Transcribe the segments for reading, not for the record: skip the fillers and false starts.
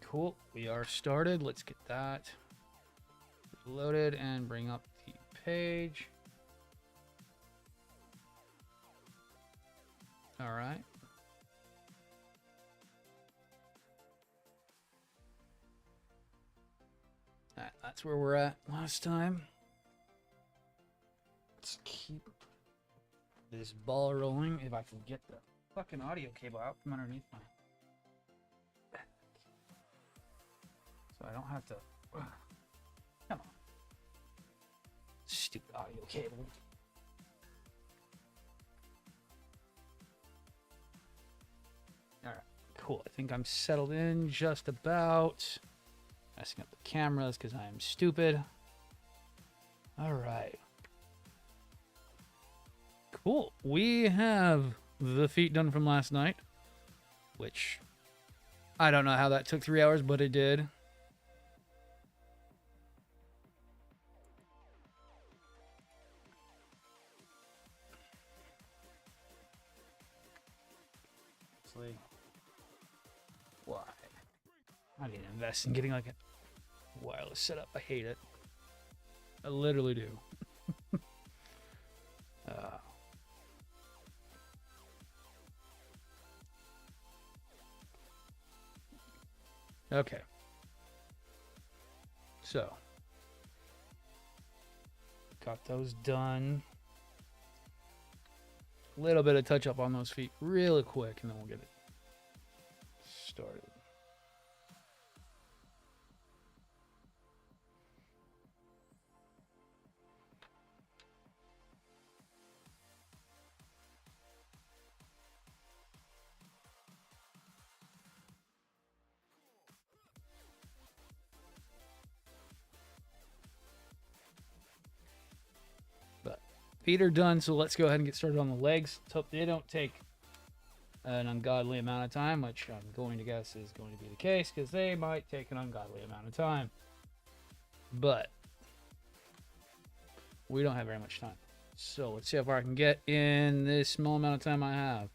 cool. We are started. Let's get that loaded and bring up the page. All right. That's where we're at last time. Let's keep this ball rolling. If I can get the fucking audio cable out from underneath my back, so I don't have to. Come on, stupid audio cable. All right, cool. I think I'm settled in just about. Messing up the cameras because I am stupid. All right. Cool. We have the feet done from last night, which I don't know how that took 3 hours, but it did. Why? I need to invest in getting like a wireless setup. I hate it. I literally do. Okay. So, got those done. A little bit of touch up on those feet really quick, and then we'll get it started. Feet are done, so let's go ahead and get started on the legs. Let's hope they don't take an ungodly amount of time, which I'm going to guess is going to be the case, because they might take an ungodly amount of time. But we don't have very much time. So let's see how far I can get in this small amount of time I have.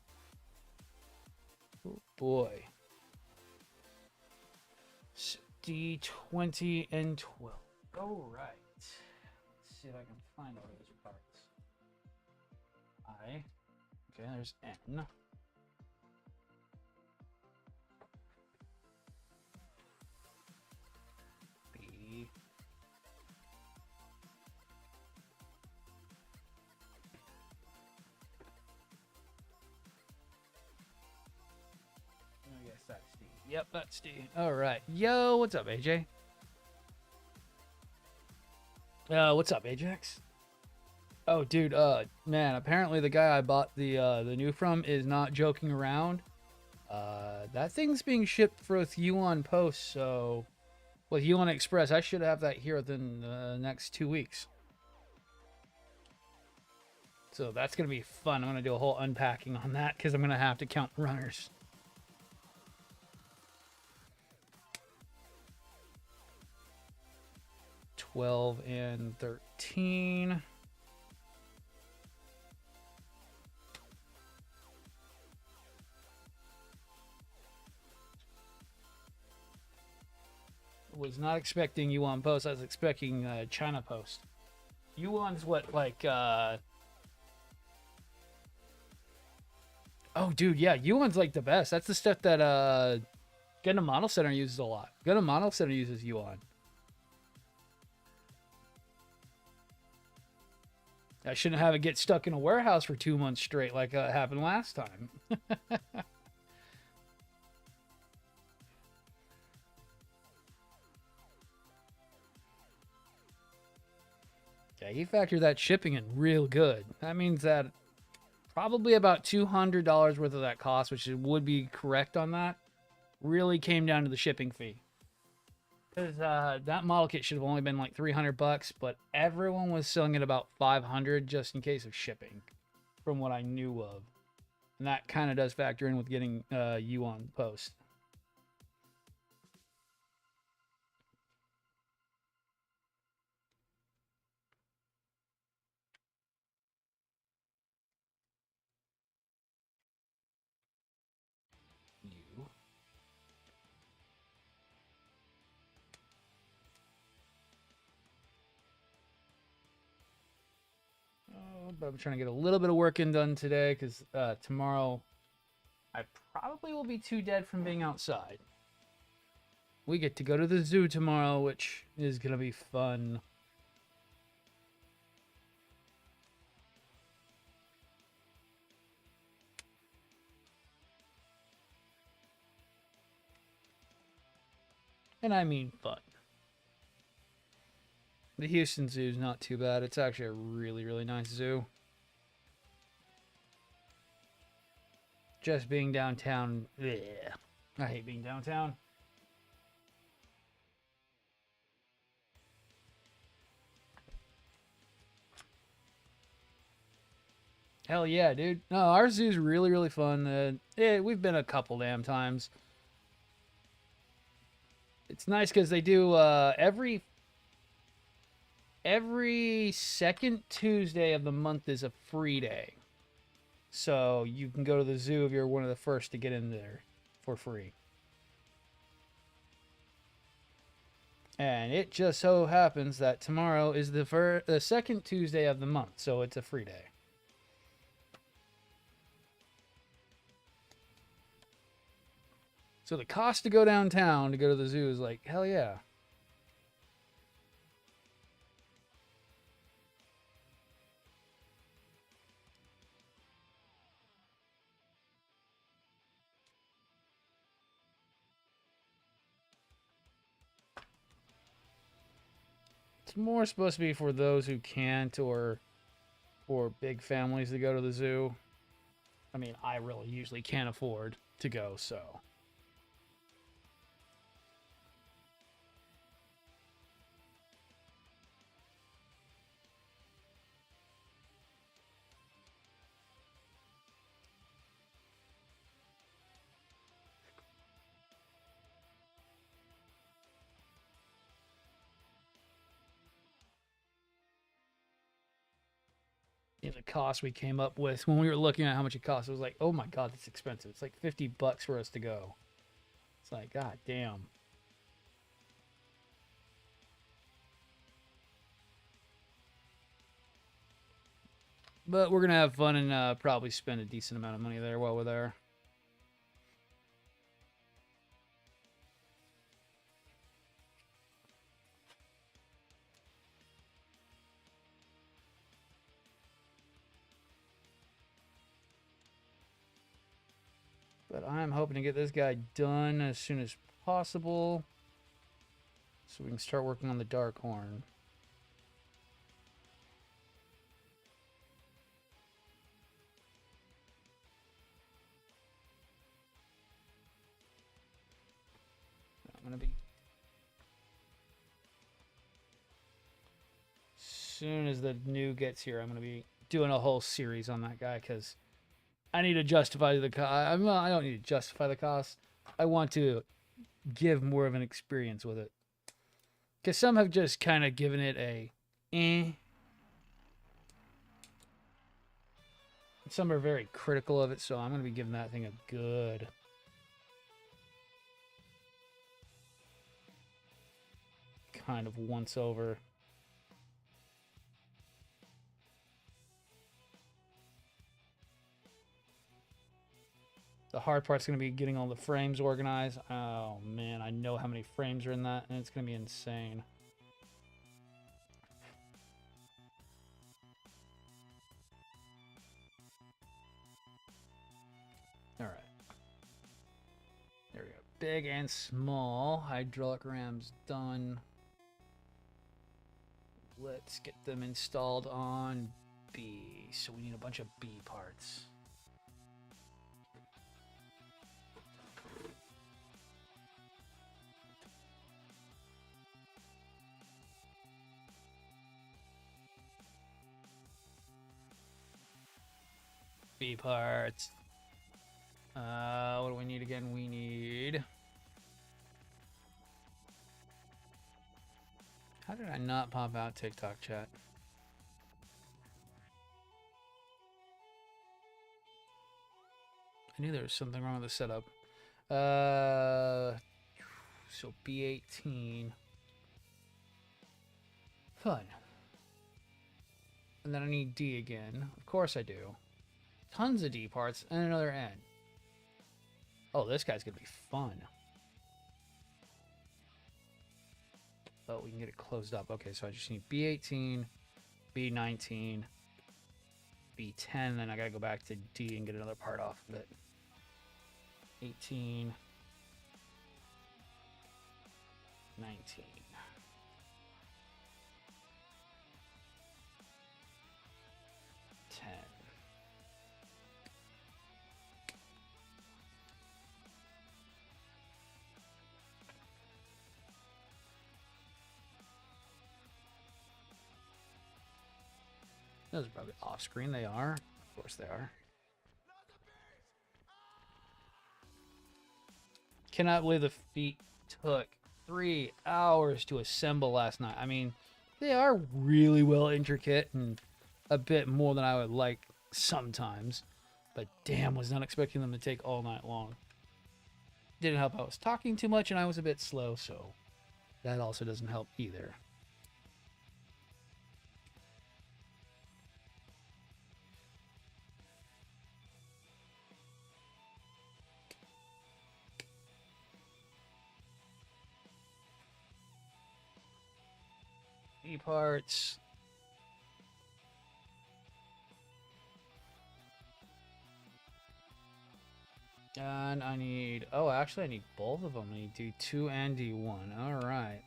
Oh boy. D20 and 12. All right. Let's see if I can find all those parts. I. Okay, there's N. B. I guess that's D. Yep, that's D. All right. Yo, what's up, AJ? What's up, Ajax? Oh, dude, man, apparently the guy I bought the new from is not joking around. That thing's being shipped with Yuan Post, so with Yuan Express, I should have that here within the next 2 weeks. So that's gonna be fun. I'm gonna do a whole unpacking on that because I'm gonna have to count runners. $12 and $13. Was not expecting Yuan Post. I was expecting China Post. Yuan's what, like, oh, dude, yeah, Yuan's like the best. That's the stuff that Gundam Model Center uses a lot. Gundam Model Center uses Yuan. I shouldn't have it get stuck in a warehouse for 2 months straight like happened last time. Yeah, he factored that shipping in real good. That means that probably about $200 worth of that cost, which would be correct on that, really came down to the shipping fee. Because that model kit should have only been like $300, but everyone was selling it about $500 just in case of shipping, from what I knew of. And that kind of does factor in with getting Yuan Post. but I'm trying to get a little bit of work done today because tomorrow I probably will be too dead from being outside. We get to go to the zoo tomorrow, which is going to be fun. And I mean fun. The Houston Zoo is not too bad. It's actually a really, really nice zoo. Just being downtown, bleh. I hate being downtown. Hell yeah, dude. No, our zoo's really, really fun. We've been a couple damn times. It's nice because they do every second Tuesday of the month is a free day. So you can go to the zoo if you're one of the first to get in there for free. And it just so happens that tomorrow is the second Tuesday of the month, so it's a free day. So the cost to go downtown to go to the zoo is like, hell yeah. It's more supposed to be for those who can't or for big families to go to the zoo. I mean, I really usually can't afford to go, so. The cost we came up with when we were looking at how much it cost, it was like, oh my god, that's expensive. It's like $50 for us to go. It's like, god damn. But we're gonna have fun and probably spend a decent amount of money there while we're there. But I'm hoping to get this guy done as soon as possible so we can start working on the dark horn. I'm gonna be as soon as the new gets here, I'm gonna be doing a whole series on that guy because I need to justify the cost. I don't need to justify the cost. I want to give more of an experience with it. Because some have just kind of given it a eh. Some are very critical of it, so I'm going to be giving that thing a good kind of once over. The hard part's going to be getting all the frames organized. Oh, man, I know how many frames are in that, and it's going to be insane. All right. There we go. Big and small hydraulic rams done. Let's get them installed on B. So we need a bunch of B parts. B parts. What do we need again? We need... How did I not pop out TikTok chat? I knew there was something wrong with the setup. So B18. Fun. And then I need D again. Of course I do. Tons of D parts and another N. Oh, this guy's going to be fun. Oh, we can get it closed up. Okay, so I just need B18, B19, B10. Then I got to go back to D and get another part off of it. 18, 19. Those are probably off screen. They are. Of course they are. Cannot believe the feet took 3 hours to assemble last night. I mean, they are really well intricate and a bit more than I would like sometimes. But damn, was not expecting them to take all night long. Didn't help I was talking too much and I was a bit slow, so that also doesn't help either. Parts. And I need... Oh, actually, I need both of them. I need D2 and D1. All right.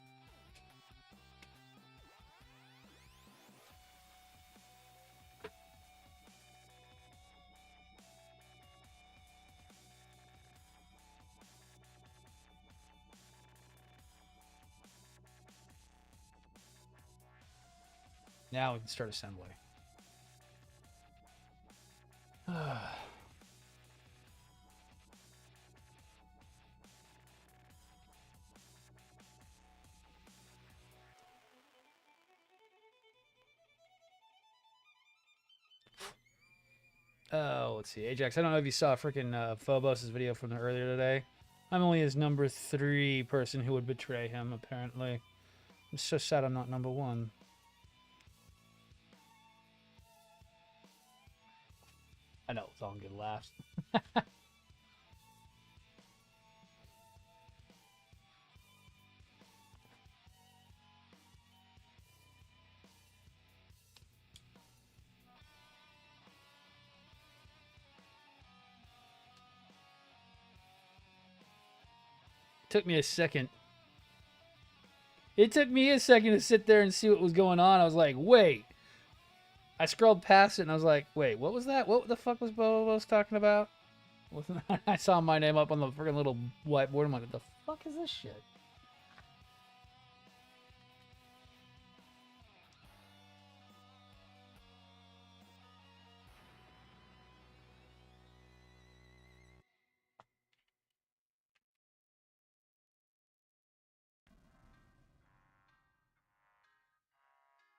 Now we can start assembly. Oh, let's see. Ajax, I don't know if you saw freaking Phobos' video from earlier today. I'm only his number 3 person who would betray him, apparently. I'm so sad I'm not number 1. I know, it's all good laughs. Took me a second. It took me a second to sit there and see what was going on. I was like, wait. I scrolled past it and I was like, wait, what was that? What the fuck was Bobo talking about? I saw my name up on the freaking little whiteboard. I'm like, what the fuck is this shit?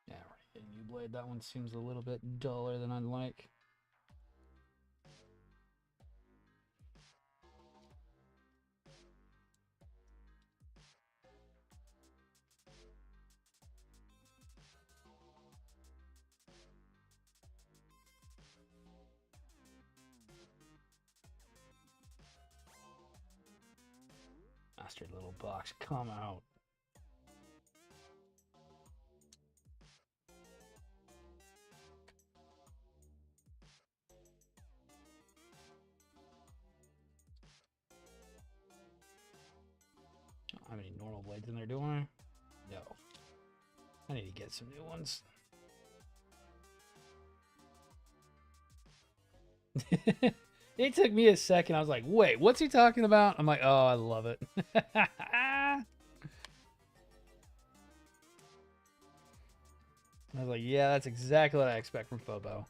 Yeah, right. New blade. That one seems a little bit duller than I'd like. Bastard little box, come out. How many normal blades in there do I? No. I need to get some new ones. It took me a second. I was like, wait, what's he talking about? I'm like, oh, I love it. I was like, yeah, that's exactly what I expect from Phobo.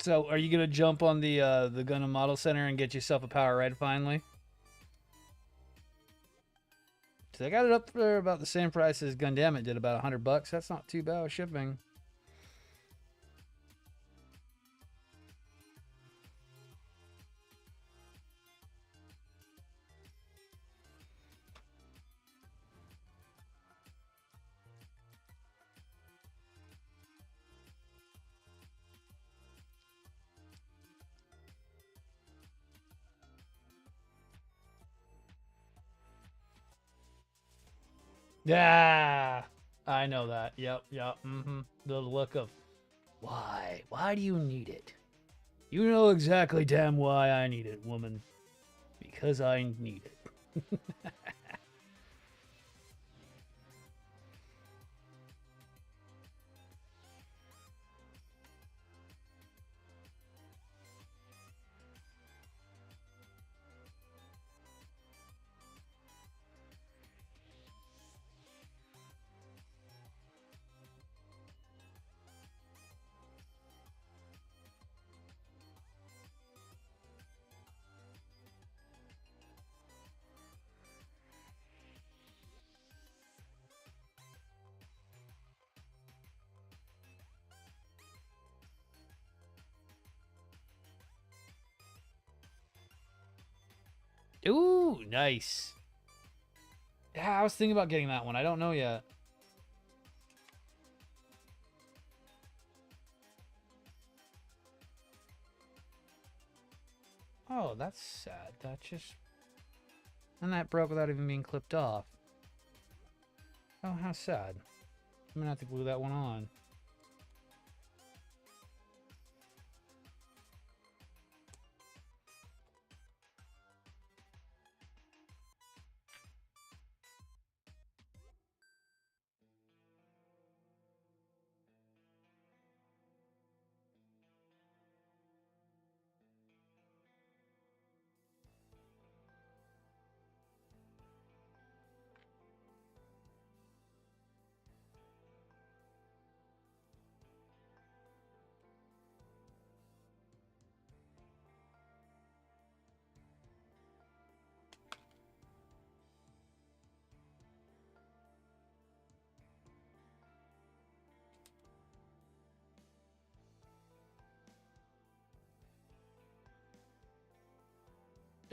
So, are you gonna jump on the Gundam Model Center and get yourself a Power Red finally? So they got it up for about the same price as Gundam. It did about $100. That's not too bad with shipping. Yeah, I know that. Yep, yep. The look of why? Why do you need it? You know exactly damn why I need it, woman. Because I need it. Ooh, nice. Yeah, I was thinking about getting that one. I don't know yet. Oh, that's sad. That just... And that broke without even being clipped off. Oh, how sad. I'm gonna have to glue that one on.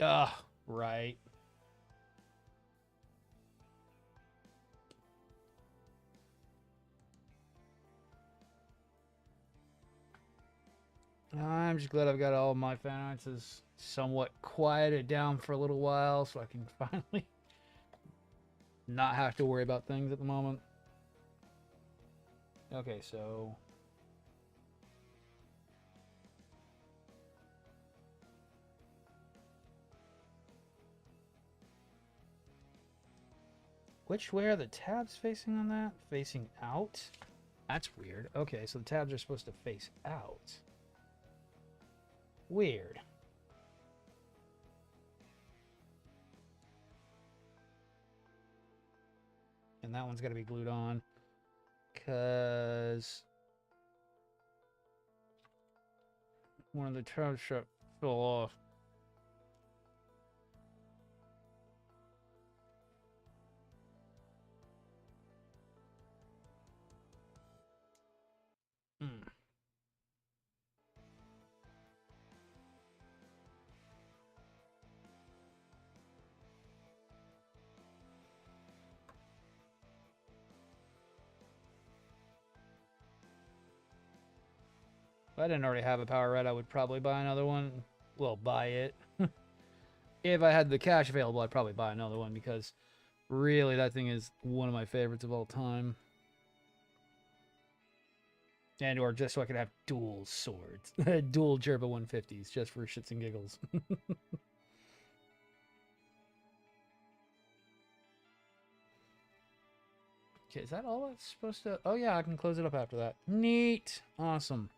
Ah, right. I'm just glad I've got all my finances somewhat quieted down for a little while so I can finally not have to worry about things at the moment. Okay, so... Which way are the tabs facing on that? Facing out? That's weird. Okay, so the tabs are supposed to face out. Weird. And that one's got to be glued on. Because... one of the tabs fell off. Hmm. If I didn't already have a Power Red, I would probably buy another one. Well, buy it. If I had the cash available, I'd probably buy another one because really that thing is one of my favorites of all time. And or just so I could have dual swords. Dual Gerba 150s just for shits and giggles. Okay, is that all it's supposed to... Oh yeah, I can close it up after that. Neat. Awesome.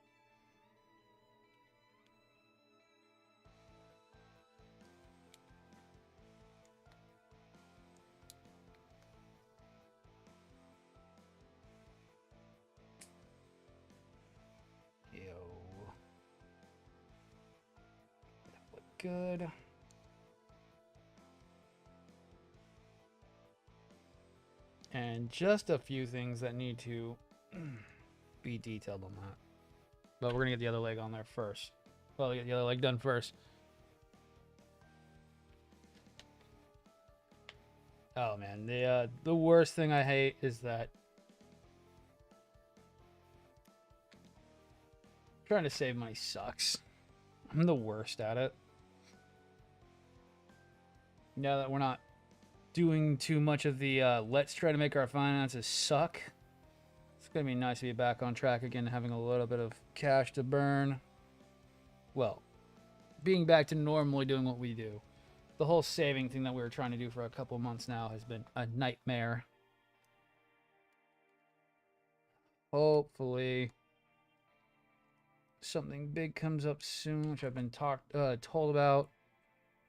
Yo. good. And just a few things that need to be detailed on that. But we're going to get the other leg on there first. Well, get the other leg done first. Oh, man. The worst thing I hate is that trying to save money sucks. I'm the worst at it. Now that we're not doing too much of the let's try to make our finances suck, it's going to be nice to be back on track again, having a little bit of cash to burn. Well, being back to normally doing what we do. The whole saving thing that we were trying to do for a couple months now has been a nightmare. Hopefully something big comes up soon, which I've been told about.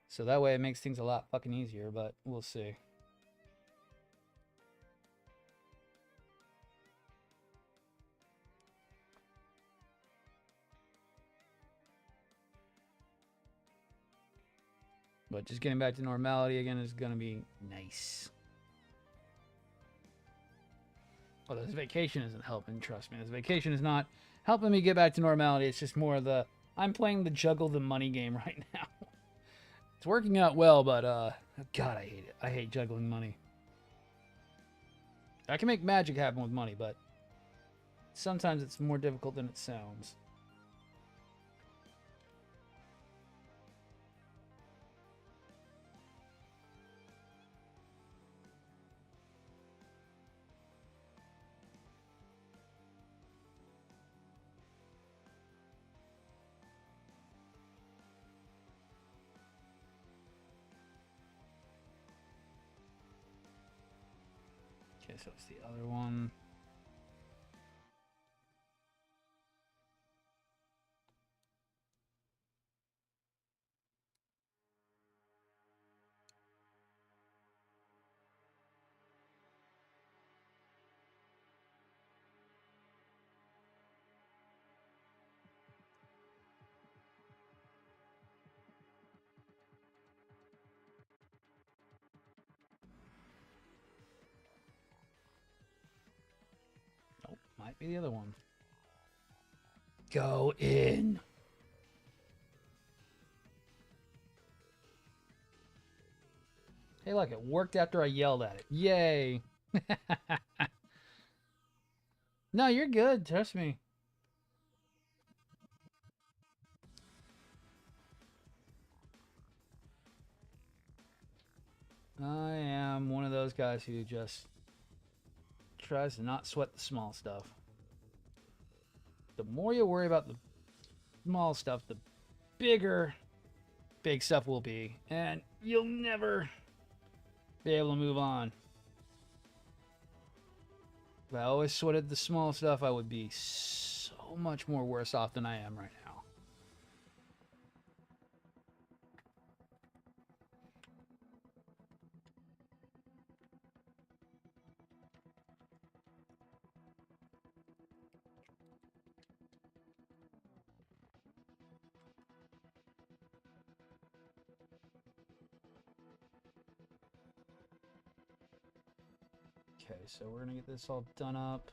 So that way it makes things a lot fucking easier, but we'll see. But just getting back to normality again is going to be nice. Well, this vacation isn't helping, trust me. This vacation is not helping me get back to normality. It's just more of the, I'm playing the juggle the money game right now. It's working out well, but God, I hate it. I hate juggling money. I can make magic happen with money, but sometimes it's more difficult than it sounds. Okay, so it's the other one. Nope, might be the other one. Go in. Hey, look, it worked after I yelled at it. Yay. No, you're good. Trust me. I am one of those guys who just tries to not sweat the small stuff. The more you worry about the small stuff, the bigger big stuff will be. And you'll never be able to move on. If I always sweated the small stuff, I would be so much more worse off than I am right now. Okay, so we're gonna get this all done up.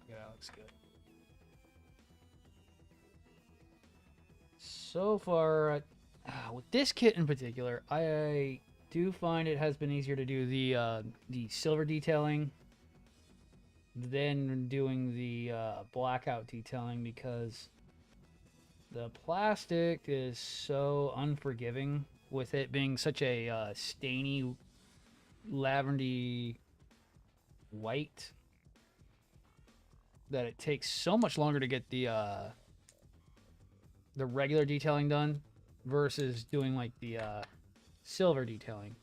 Yeah, that looks good. So far, with this kit in particular, I do find it has been easier to do the silver detailing then doing the blackout detailing, because the plastic is so unforgiving with it being such a stainy, lavendy white that it takes so much longer to get the regular detailing done versus doing like the silver detailing.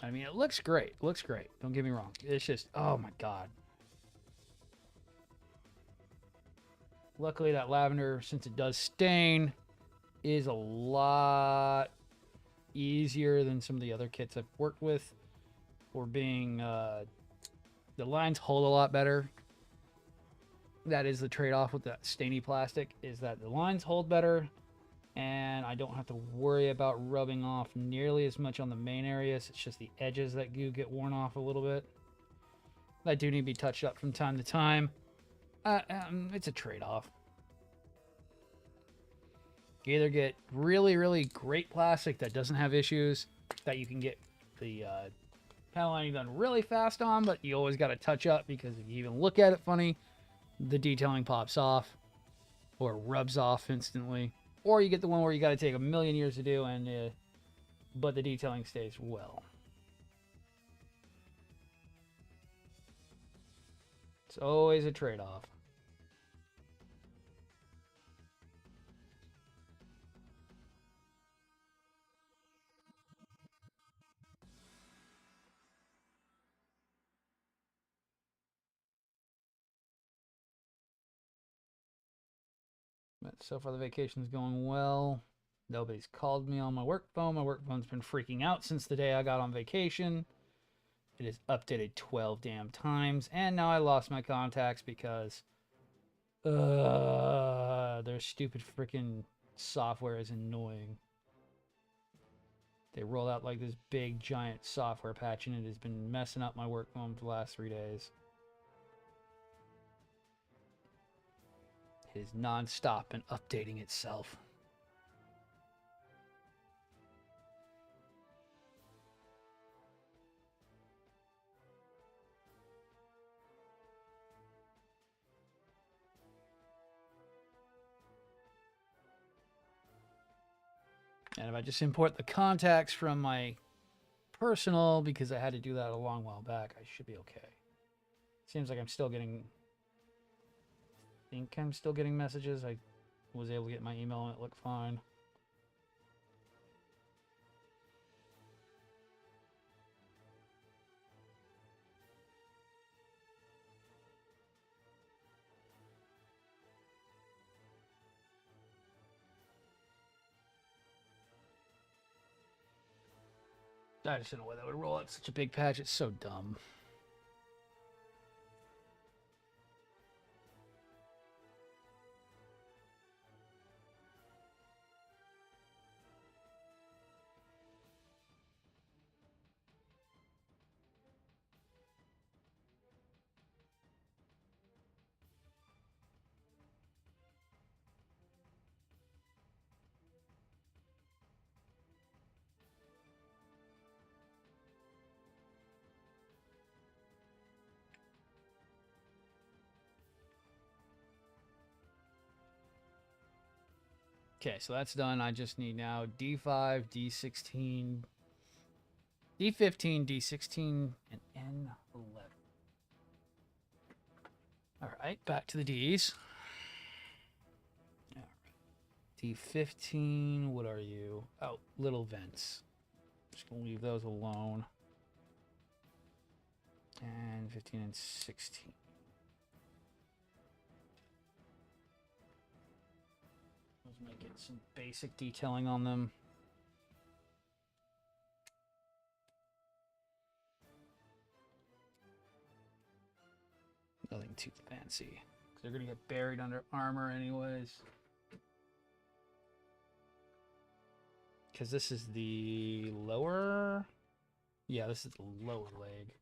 I mean, it looks great. It looks great. Don't get me wrong. It's just, oh my god. Luckily, that lavender, since it does stain, is a lot easier than some of the other kits I've worked with. For being, the lines hold a lot better. That is the trade-off with that stainy plastic, is that the lines hold better, and I don't have to worry about rubbing off nearly as much on the main areas. It's just the edges that do get worn off a little bit. That do need to be touched up from time to time. It's a trade-off. You either get really, really great plastic that doesn't have issues, that you can get the panel lining done really fast on, but you always got to touch up because if you even look at it funny, the detailing pops off or rubs off instantly. Or you get the one where you got to take a million years to do, and but the detailing stays well. It's always a trade-off. But so far the vacation's going well. Nobody's called me on my work phone. My work phone's been freaking out since the day I got on vacation. It is updated 12 damn times, and now I lost my contacts because their stupid freaking software is annoying. They rolled out like this big giant software patch, and it has been messing up my work phone for the last 3 days. It is non-stop and updating itself. And if I just import the contacts from my personal, because I had to do that a long while back, I should be okay. Seems like I'm still getting... I think I'm still getting messages. I was able to get my email and it looked fine. I just don't know why that would roll out such a big patch. It's so dumb. Okay, so that's done. I just need now D5, D16, D15, D16, and N11. All right, back to the Ds. All right. D15, what are you? Oh, little vents. Just gonna leave those alone. And 15 and 16. Let's make it some basic detailing on them. Nothing too fancy. They're gonna get buried under armor anyways. Because this is the lower... Yeah, this is the lower leg.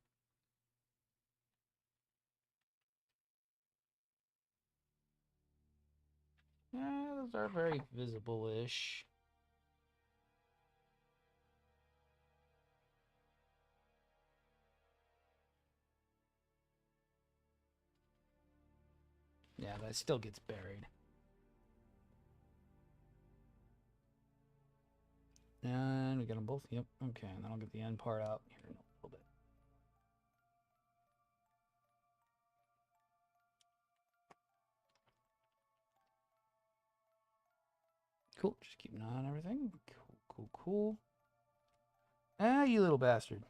Yeah, those are very visible-ish. Yeah, that still gets buried. And we got them both. Yep. Okay, and then I'll get the end part out here in a little bit. Cool. Just keep an eye on everything. Cool. Ah, you little bastard.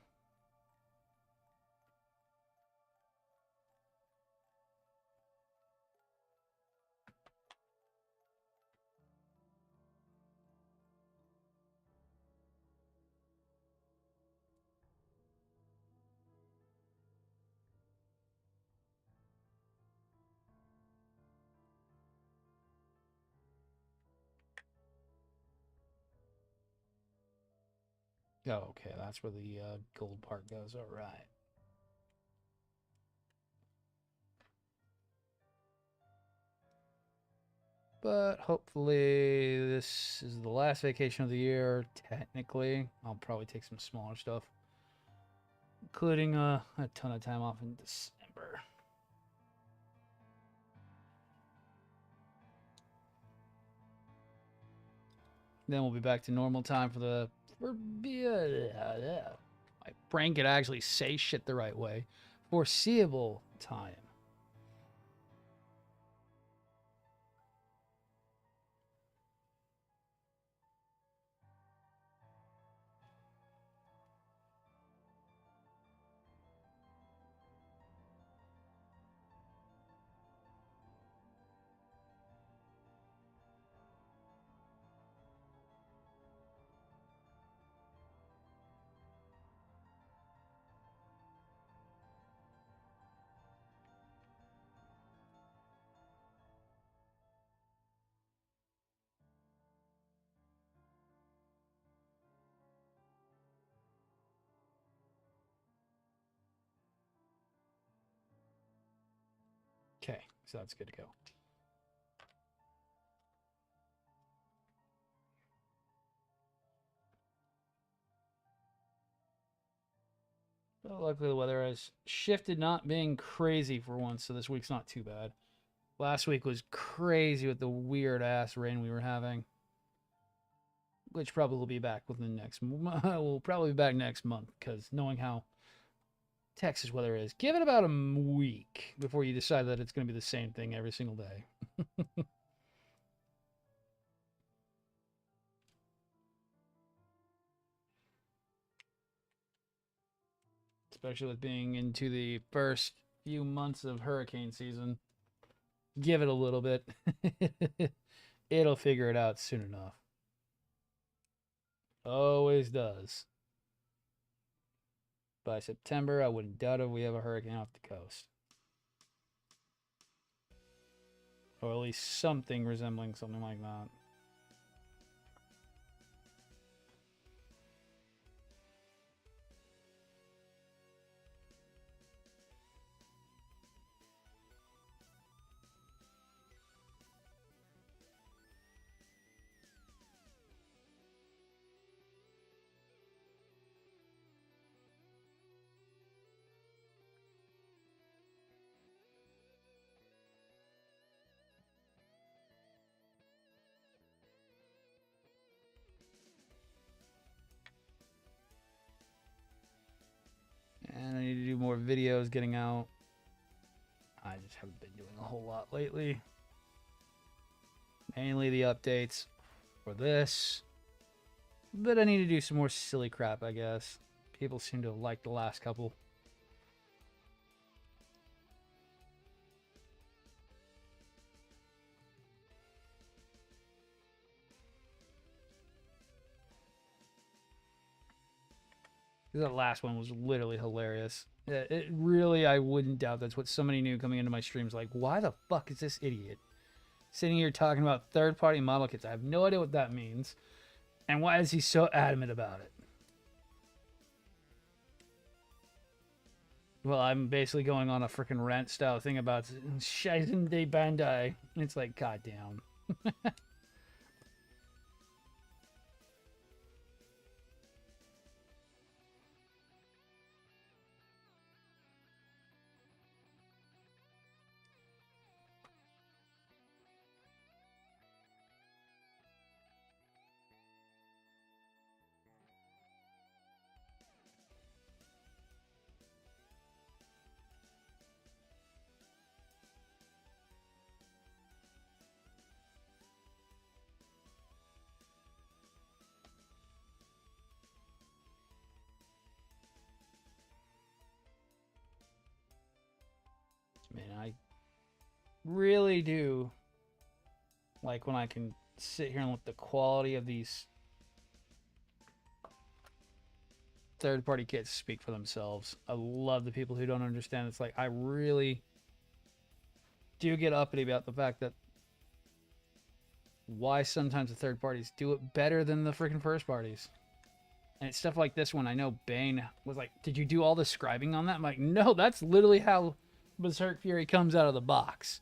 Oh, okay. That's where the gold part goes. All right. But hopefully this is the last vacation of the year. Technically, I'll probably take some smaller stuff, including a ton of time off in December. Then we'll be back to normal time for the my brain could actually say shit the right way. Foreseeable time. Okay, so that's good to go. But luckily, the weather has shifted, not being crazy for once, so this week's not too bad. Last week was crazy with the weird ass rain we were having, which probably will be back within the next. We'll probably be back next month because knowing how Texas weather is, give it about a week before you decide that it's going to be the same thing every single day. Especially with being into the first few months of hurricane season. Give it a little bit. It'll figure it out soon enough. Always does. By September, I wouldn't doubt if we have a hurricane off the coast. Or at least something resembling something like that. And I need to do more videos getting out. I just haven't been doing a whole lot lately. Mainly the updates for this. But I need to do some more silly crap, I guess. People seem to have liked the last couple. That last one was literally hilarious. It really, I wouldn't doubt that's what somebody new coming into my streams like, why the fuck is this idiot sitting here talking about third-party model kits? I have no idea what that means. And why is he so adamant about it? Well, I'm basically going on a freaking rant style thing about Shizen de Bandai. It's like, goddamn. Man, I really do like when I can sit here and let the quality of these third-party kits speak for themselves. I love the people who don't understand. It's like I really do get uppity about the fact that why sometimes the third parties do it better than the freaking first parties. And it's stuff like this one. I know Bane was like, did you do all the scribing on that? I'm like, no, that's literally how Berserk Fury comes out of the box.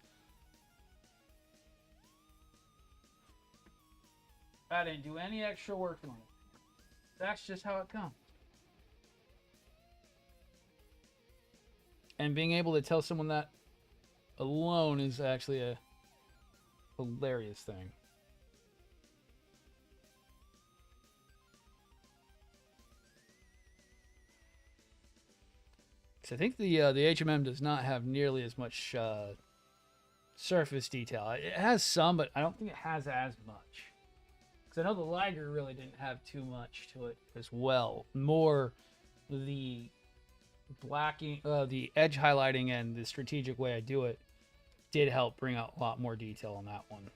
I didn't do any extra work on it. That's just how it comes. And being able to tell someone that alone is actually a hilarious thing. So I think the HMM does not have nearly as much surface detail. It has some, but I don't think it has as much. Because I know the Liger really didn't have too much to it as well. More the blacking, the edge highlighting, and the strategic way I do it did help bring out a lot more detail on that one.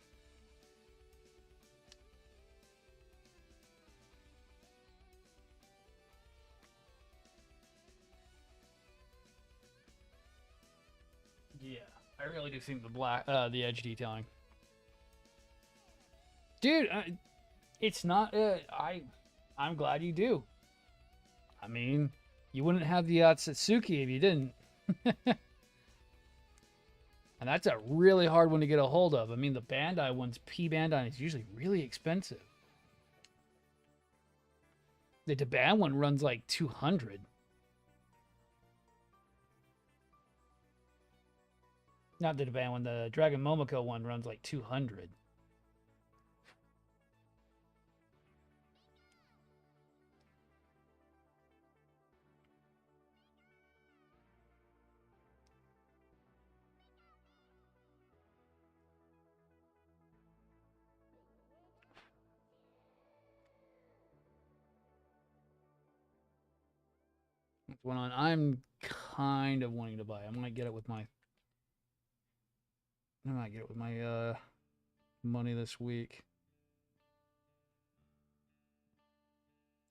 Yeah, I really do think the edge detailing, dude. It's not. I'm glad you do. I mean, you wouldn't have the Atsutsuki if you didn't. And that's a really hard one to get a hold of. I mean, the Bandai ones, P Bandai, is usually really expensive. The Daban one runs like 200. Not the Daban one, the Dragon Momoko one runs like 200. That's one I'm kind of wanting to buy. I might get it with my money this week.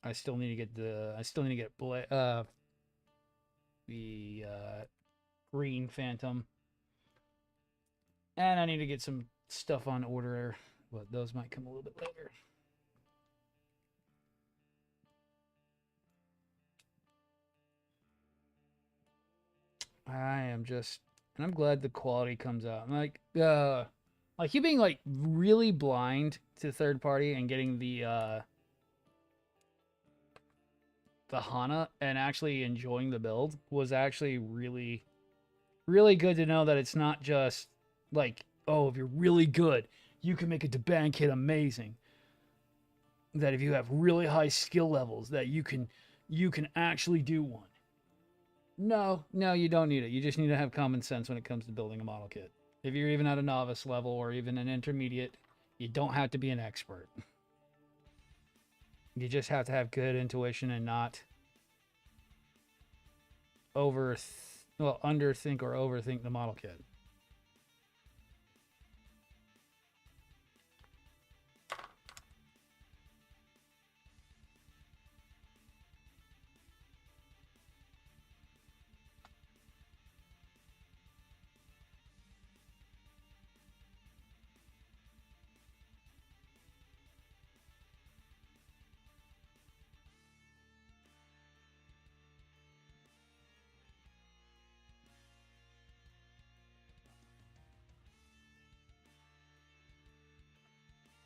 I still need to get the green Phantom, and I need to get some stuff on order, but those might come a little bit later. And I'm glad the quality comes out. I'm like you being like really blind to third party and getting the Hana and actually enjoying the build was actually really, really good to know that it's not just like, oh, if you're really good, you can make a Daban kit amazing. That if you have really high skill levels, that you can actually do one. No, you don't need it. You just need to have common sense when it comes to building a model kit. If you're even at a novice level or even an intermediate, you don't have to be an expert. You just have to have good intuition and not underthink or overthink the model kit.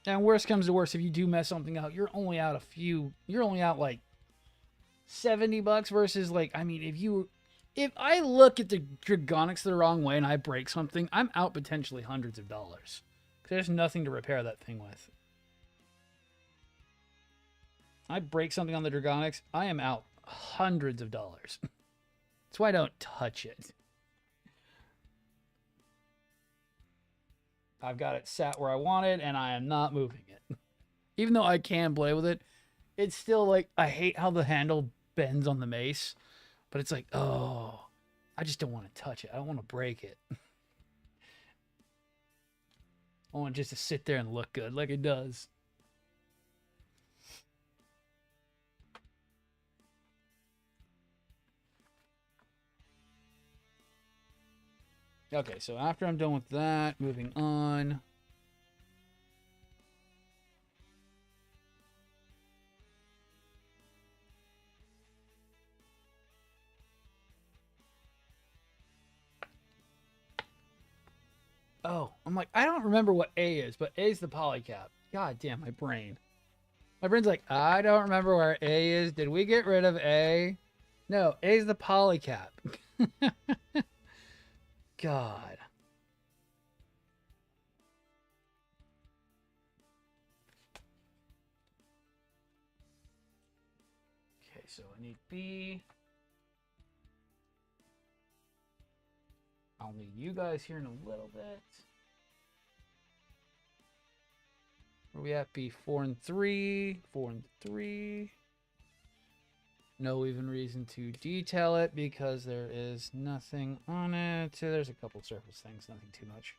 And worst comes to worst, if you do mess something out, you're only out like $70 versus like, I mean, if I look at the Dragonics the wrong way and I break something, I'm out potentially hundreds of dollars. Because there's nothing to repair that thing with. I break something on the Dragonics, I am out hundreds of dollars. That's why I don't touch it. I've got it sat where I want it, and I am not moving it. Even though I can play with it, it's still like, I hate how the handle bends on the mace. But it's like, oh, I just don't want to touch it. I don't want to break it. I want it just to sit there and look good like it does. Okay, so after I'm done with that, moving on. Oh, I'm like, I don't remember what A is, but A is the polycap. God damn, my brain. My brain's like, I don't remember where A is. Did we get rid of A? No, A is the polycap. God. Okay, so I need B. I'll need you guys here in a little bit. Where we at? B, 4 and 3. 4 and 3. No even reason to detail it because there is nothing on it. There's a couple surface things, nothing too much.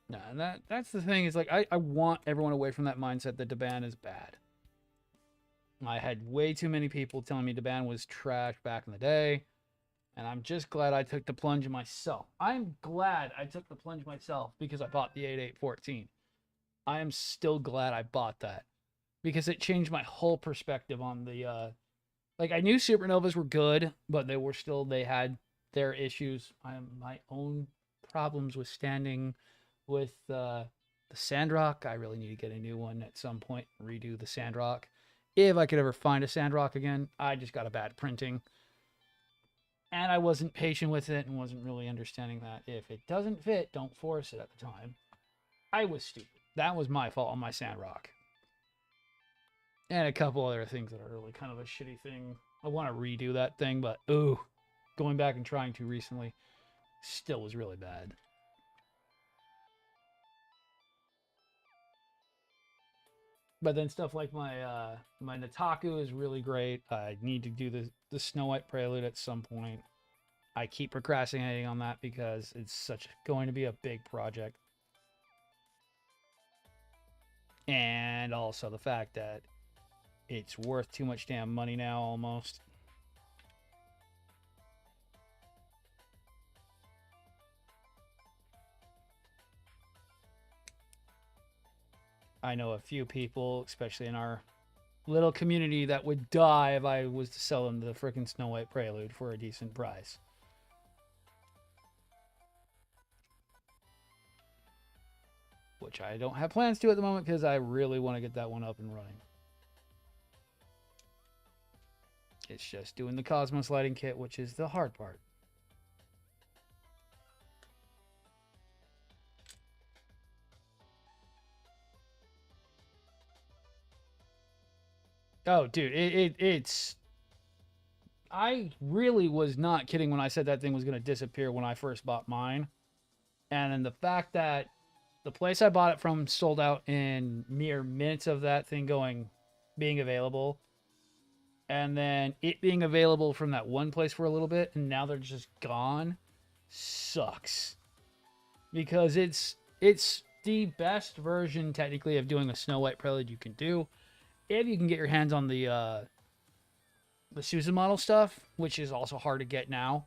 No, and that's the thing is like I want everyone away from that mindset that Daban is bad. I had way too many people telling me Daban was trash back in the day. And I'm just glad I took the plunge myself. I'm glad I took the plunge myself because I bought the 8814. I am still glad I bought that because it changed my whole perspective on the like I knew supernovas were good, but they had their issues. I have my own problems with standing with the Sandrock. I really need to get a new one at some point, redo the Sandrock. If I could ever find a Sandrock again, I just got a bad printing. And I wasn't patient with it and wasn't really understanding that if it doesn't fit, don't force it at the time. I was stupid. That was my fault on my Sandrock. And a couple other things that are really kind of a shitty thing. I want to redo that thing, but ooh, going back and trying to recently still was really bad. But then stuff like my my Nataku is really great. I need to do the Snow White Prelude at some point. I keep procrastinating on that because it's going to be a big project. And also the fact that it's worth too much damn money now almost. I know a few people, especially in our little community, that would die if I was to sell them the freaking Snow White Prelude for a decent price. Which I don't have plans to at the moment because I really want to get that one up and running. It's just doing the Cosmos lighting kit, which is the hard part. Oh, dude, it's... I really was not kidding when I said that thing was going to disappear when I first bought mine. And then the fact that the place I bought it from sold out in mere minutes of that thing being available. And then it being available from that one place for a little bit, and now they're just gone, sucks. Because it's the best version, technically, of doing a Snow White Prelude you can do. If you can get your hands on the Susan model stuff, which is also hard to get now.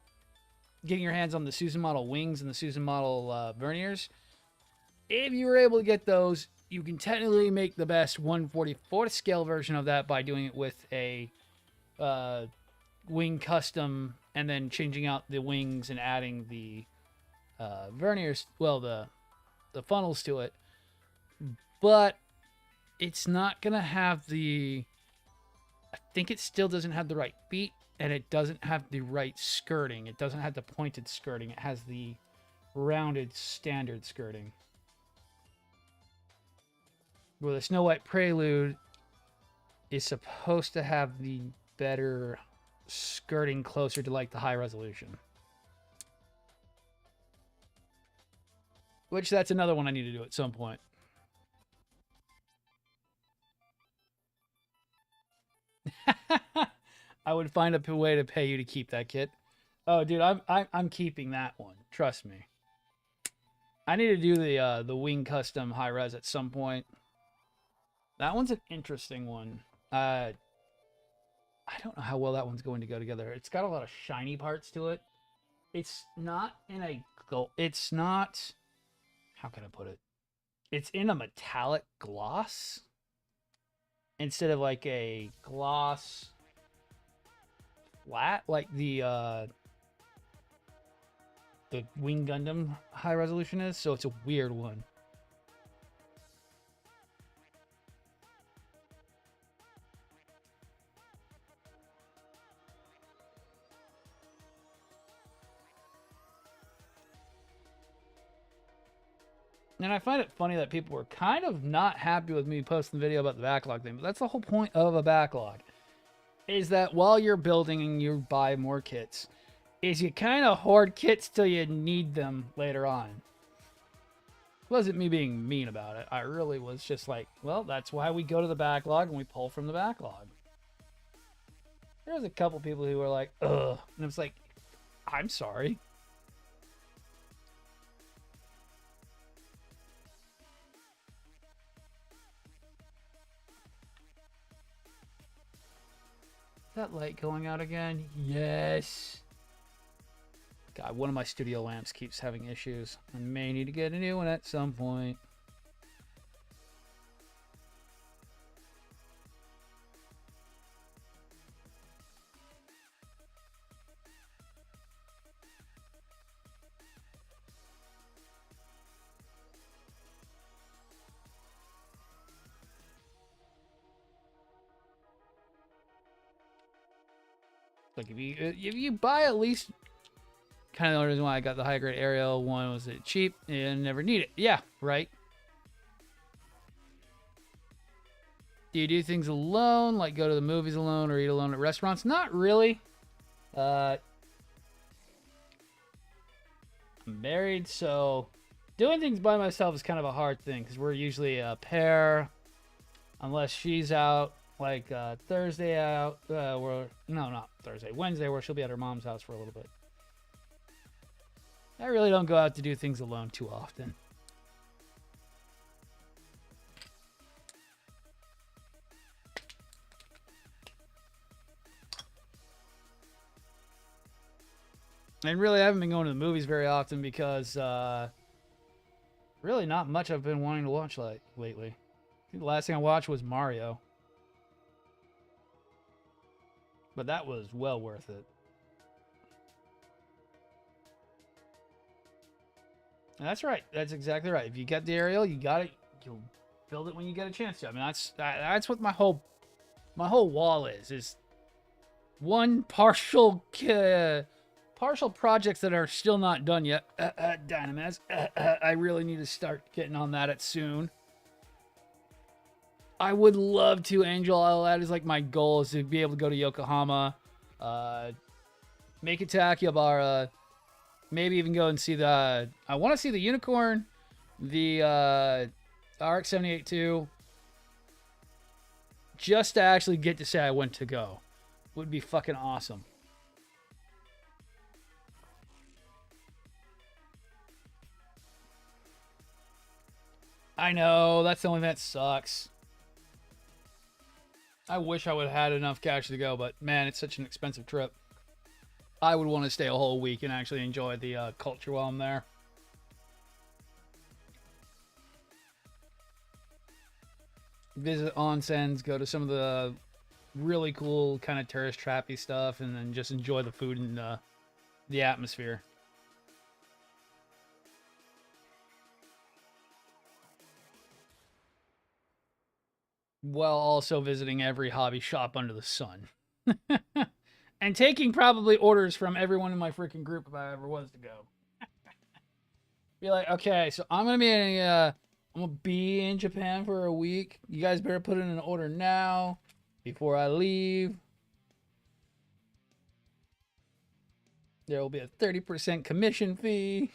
Getting your hands on the Susan model wings and the Susan model verniers. If you were able to get those, you can technically make the best 1/44 scale version of that by doing it with a wing custom and then changing out the wings and adding the verniers, well, the funnels to it. But it's not going to have I think it still doesn't have the right feet, and it doesn't have the right skirting. It doesn't have the pointed skirting. It has the rounded standard skirting. Where the Snow White Prelude is supposed to have the better skirting closer to like the high resolution. Which that's another one I need to do at some point. I would find a way to pay you to keep that kit. Oh, dude, I'm keeping that one. Trust me. I need to do the wing custom high res at some point. That one's an interesting one. I don't know how well that one's going to go together. It's got a lot of shiny parts to it. It's not in a gold. It's not. How can I put it? It's in a metallic gloss instead of like a gloss flat, like the Wing Gundam high resolution is. So it's a weird one. And I find it funny that people were kind of not happy with me posting the video about the backlog thing, but that's the whole point of a backlog. Is that while you're building and you buy more kits, is you kind of hoard kits till you need them later on. It wasn't me being mean about it. I really was just like, well, that's why we go to the backlog and we pull from the backlog. There was a couple people who were like, ugh. And it was like, I'm sorry. That light going out again? Yes. God, one of my studio lamps keeps having issues. I may need to get a new one at some point. Like if you buy at least, kind of the reason why I got the high grade aerial one was it cheap and never need it. Yeah, right. Do you do things alone, like go to the movies alone or eat alone at restaurants? Not really. I'm married, so doing things by myself is kind of a hard thing because we're usually a pair, unless she's out. Like Thursday out, no, not Thursday, Wednesday, where she'll be at her mom's house for a little bit. I really don't go out to do things alone too often. And really, I haven't been going to the movies very often because really not much I've been wanting to watch lately. I think the last thing I watched was Mario. But that was well worth it. And that's right. That's exactly right. If you get the aerial, you got it. You'll build it when you get a chance to. I mean, that's what my whole wall is one partial projects that are still not done yet. Dynamaz. I really need to start getting on that soon. I would love to, Angel. That is like my goal, is to be able to go to Yokohama, make it to Akihabara, maybe even go and see the. I want to see the Unicorn, the RX-78-2, just to actually get to say I went to go. Would be fucking awesome. I know, that's the only thing that sucks. I wish I would have had enough cash to go, but man, it's such an expensive trip. I would want to stay a whole week and actually enjoy the culture while I'm there. Visit onsens, go to some of the really cool kind of tourist trappy stuff, and then just enjoy the food and the atmosphere. While also visiting every hobby shop under the sun. And taking probably orders from everyone in my freaking group if I ever was to go. Be like, okay, so I'm gonna be in Japan for a week. You guys better put in an order now before I leave. There will be a 30% commission fee.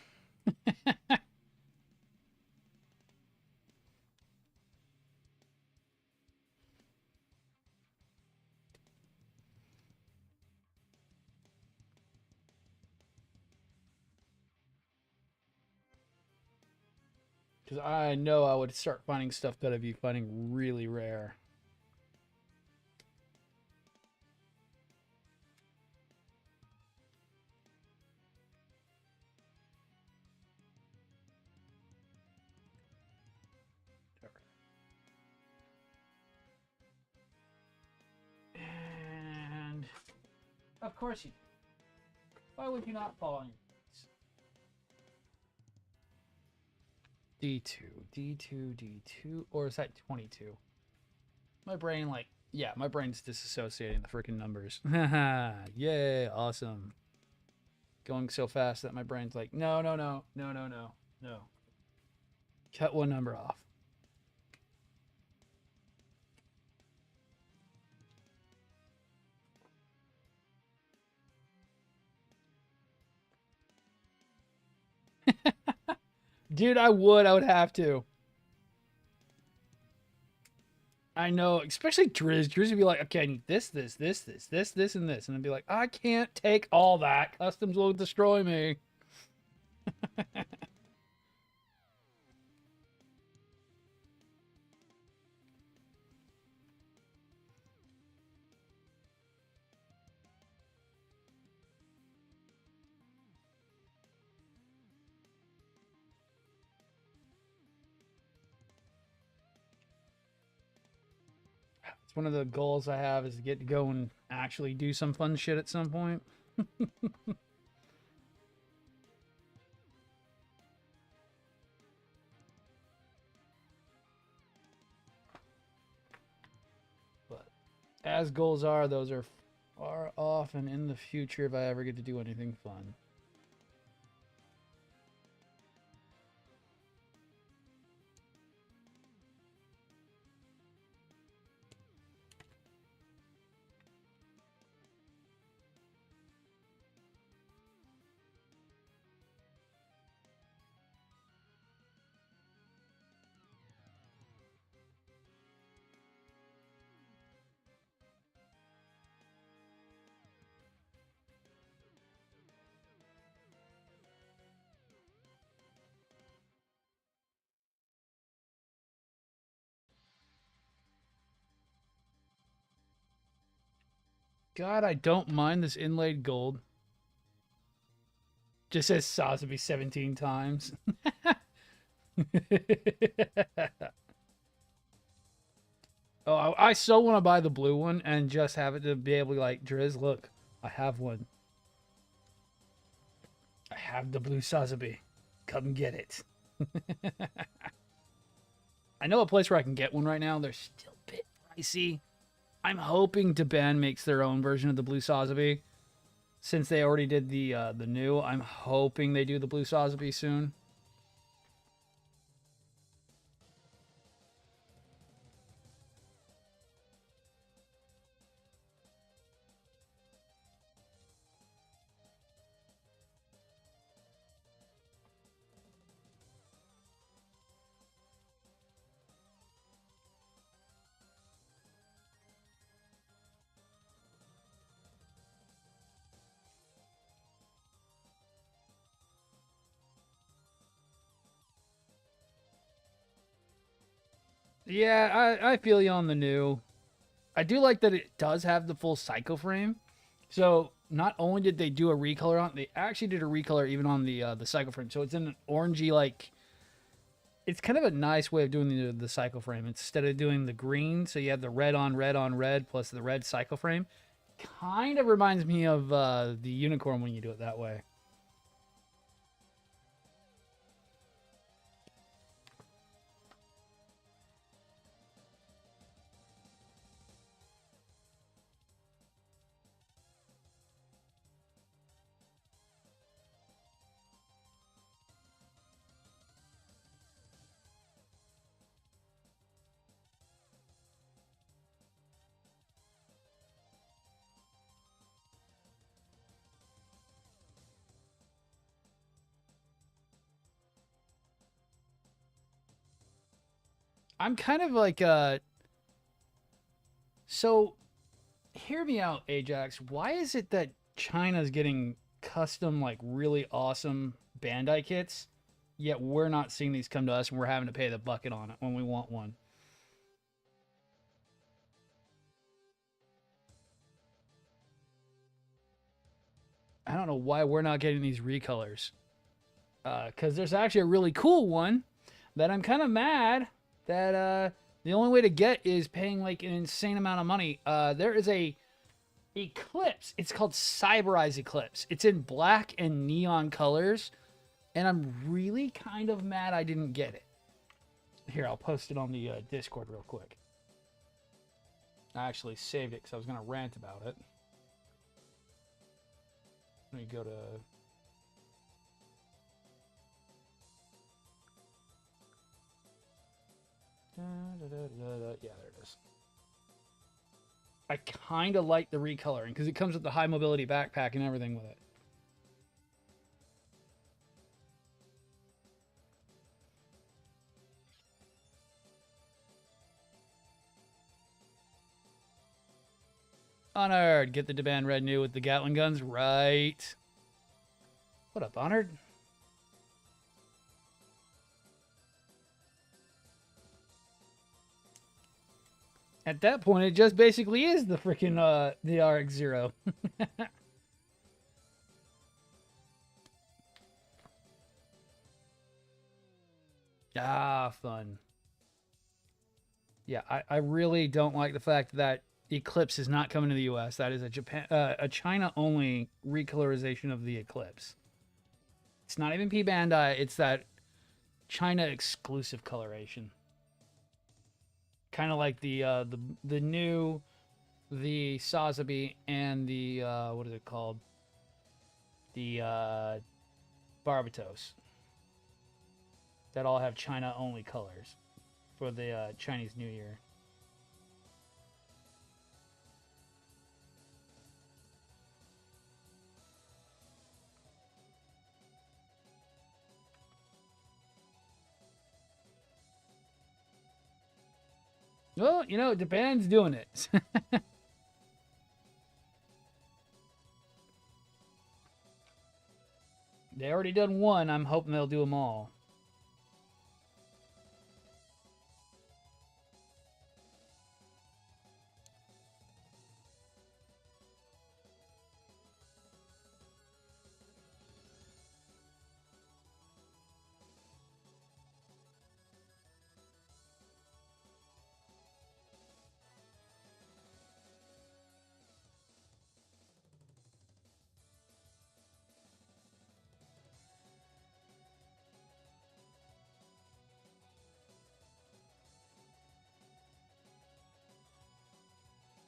Because I know I would start finding stuff that I'd be finding really rare. And of course you do. Why would you not fall on your D2, D2, D2, or is that 22? My brain, like, yeah, my brain's disassociating the freaking numbers. Yay, awesome. Going so fast that my brain's like, no, no, no, no, no, no, no. Cut one number off. Dude, I would have to. I know, especially Driz. Driz would be like, okay, I need this, this, this, this, this, this, and this. And I'd be like, I can't take all that. Customs will destroy me. It's one of the goals I have is to get to go and actually do some fun shit at some point. But as goals are, those are far off and in the future if I ever get to do anything fun. God, I don't mind this inlaid gold. Just says Sazabi 17 times. Oh, I so want to buy the blue one and just have it to be able to like, Driz, look, I have one. I have the blue Sazabi. Come get it. I know a place where I can get one right now. They're still a bit pricey. I'm hoping Daban makes their own version of the blue Sazabi. Since they already did the new, I'm hoping they do the blue Sazabi soon. Yeah, I feel you on the new. I do like that it does have the full Psycho frame. So not only did they do a recolor on it, they actually did a recolor even on the Psycho frame. So it's in an orangey, like, it's kind of a nice way of doing the Psycho frame. Instead of doing the green, so you have the red on red on red plus the red Psycho frame. Kind of reminds me of the Unicorn when you do it that way. I'm kind of like so hear me out, Ajax. Why is it that China's getting custom, like, really awesome Bandai kits, Yet we're not seeing these come to us, and we're having to pay the bucket on it when we want one. I don't know why we're not getting these recolors. Because there's actually a really cool one that I'm kind of mad that the only way to get is paying like an insane amount of money. There is a Eclipse. It's called Cyberize Eclipse. It's in black and neon colors, and I'm really kind of mad I didn't get it. Here, I'll post it on the Discord real quick. I actually saved it because I was going to rant about it. Let me go to... Yeah, there it is. I kind of like the recoloring because it comes with the high mobility backpack and everything with it. Honored, get the Demand Red New with the Gatling guns, right? What up, Honored? At that point, it just basically is the freaking the RX-0. Ah, fun. Yeah, I really don't like the fact that Eclipse is not coming to the U.S. That is a China-only recolorization of the Eclipse. It's not even P Bandai. It's that China exclusive coloration. Kind of like the new, the Sazabi and the what is it called? The Barbatos. That all have China only colors for the Chinese New Year. Well, you know, Japan's doing it. They already done one. I'm hoping they'll do them all.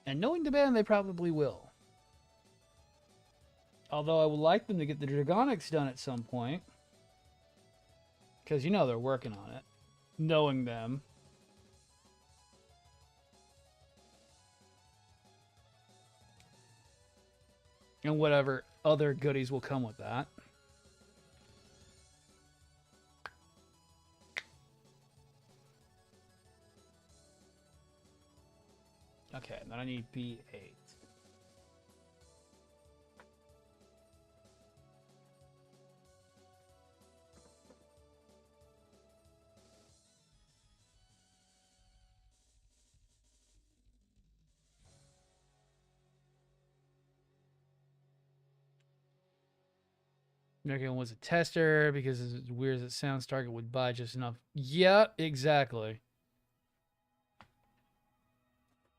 And knowing the band, they probably will. Although I would like them to get the Dragonics done at some point. Because you know they're working on it. Knowing them. And whatever other goodies will come with that. Okay, then I need B8. American was a tester because as weird as it sounds, Target would buy just enough. Yeah, exactly.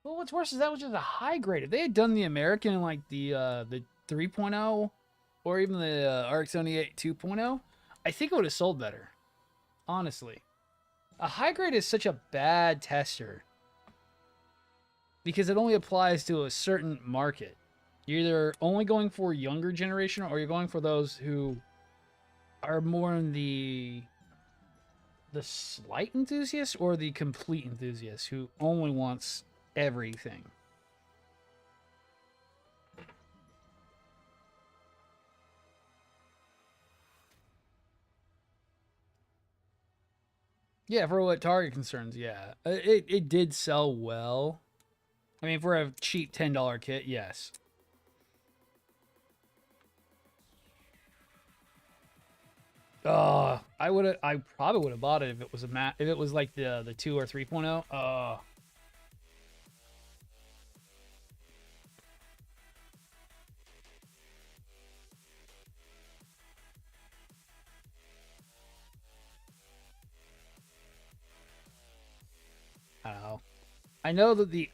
Well, what's worse is that was just a high grade. If they had done the American in like the 3.0 or even the RX-78 2.0, I think it would have sold better. Honestly. A high grade is such a bad tester because it only applies to a certain market. You're either only going for younger generation or you're going for those who are more in the slight enthusiast or the complete enthusiast who only wants everything. Yeah, for what Target concerns, yeah. It did sell well. I mean, for a cheap $10 kit, yes. I probably would have bought it if it was if it was like the 2 or 3.0. I don't know. I know that the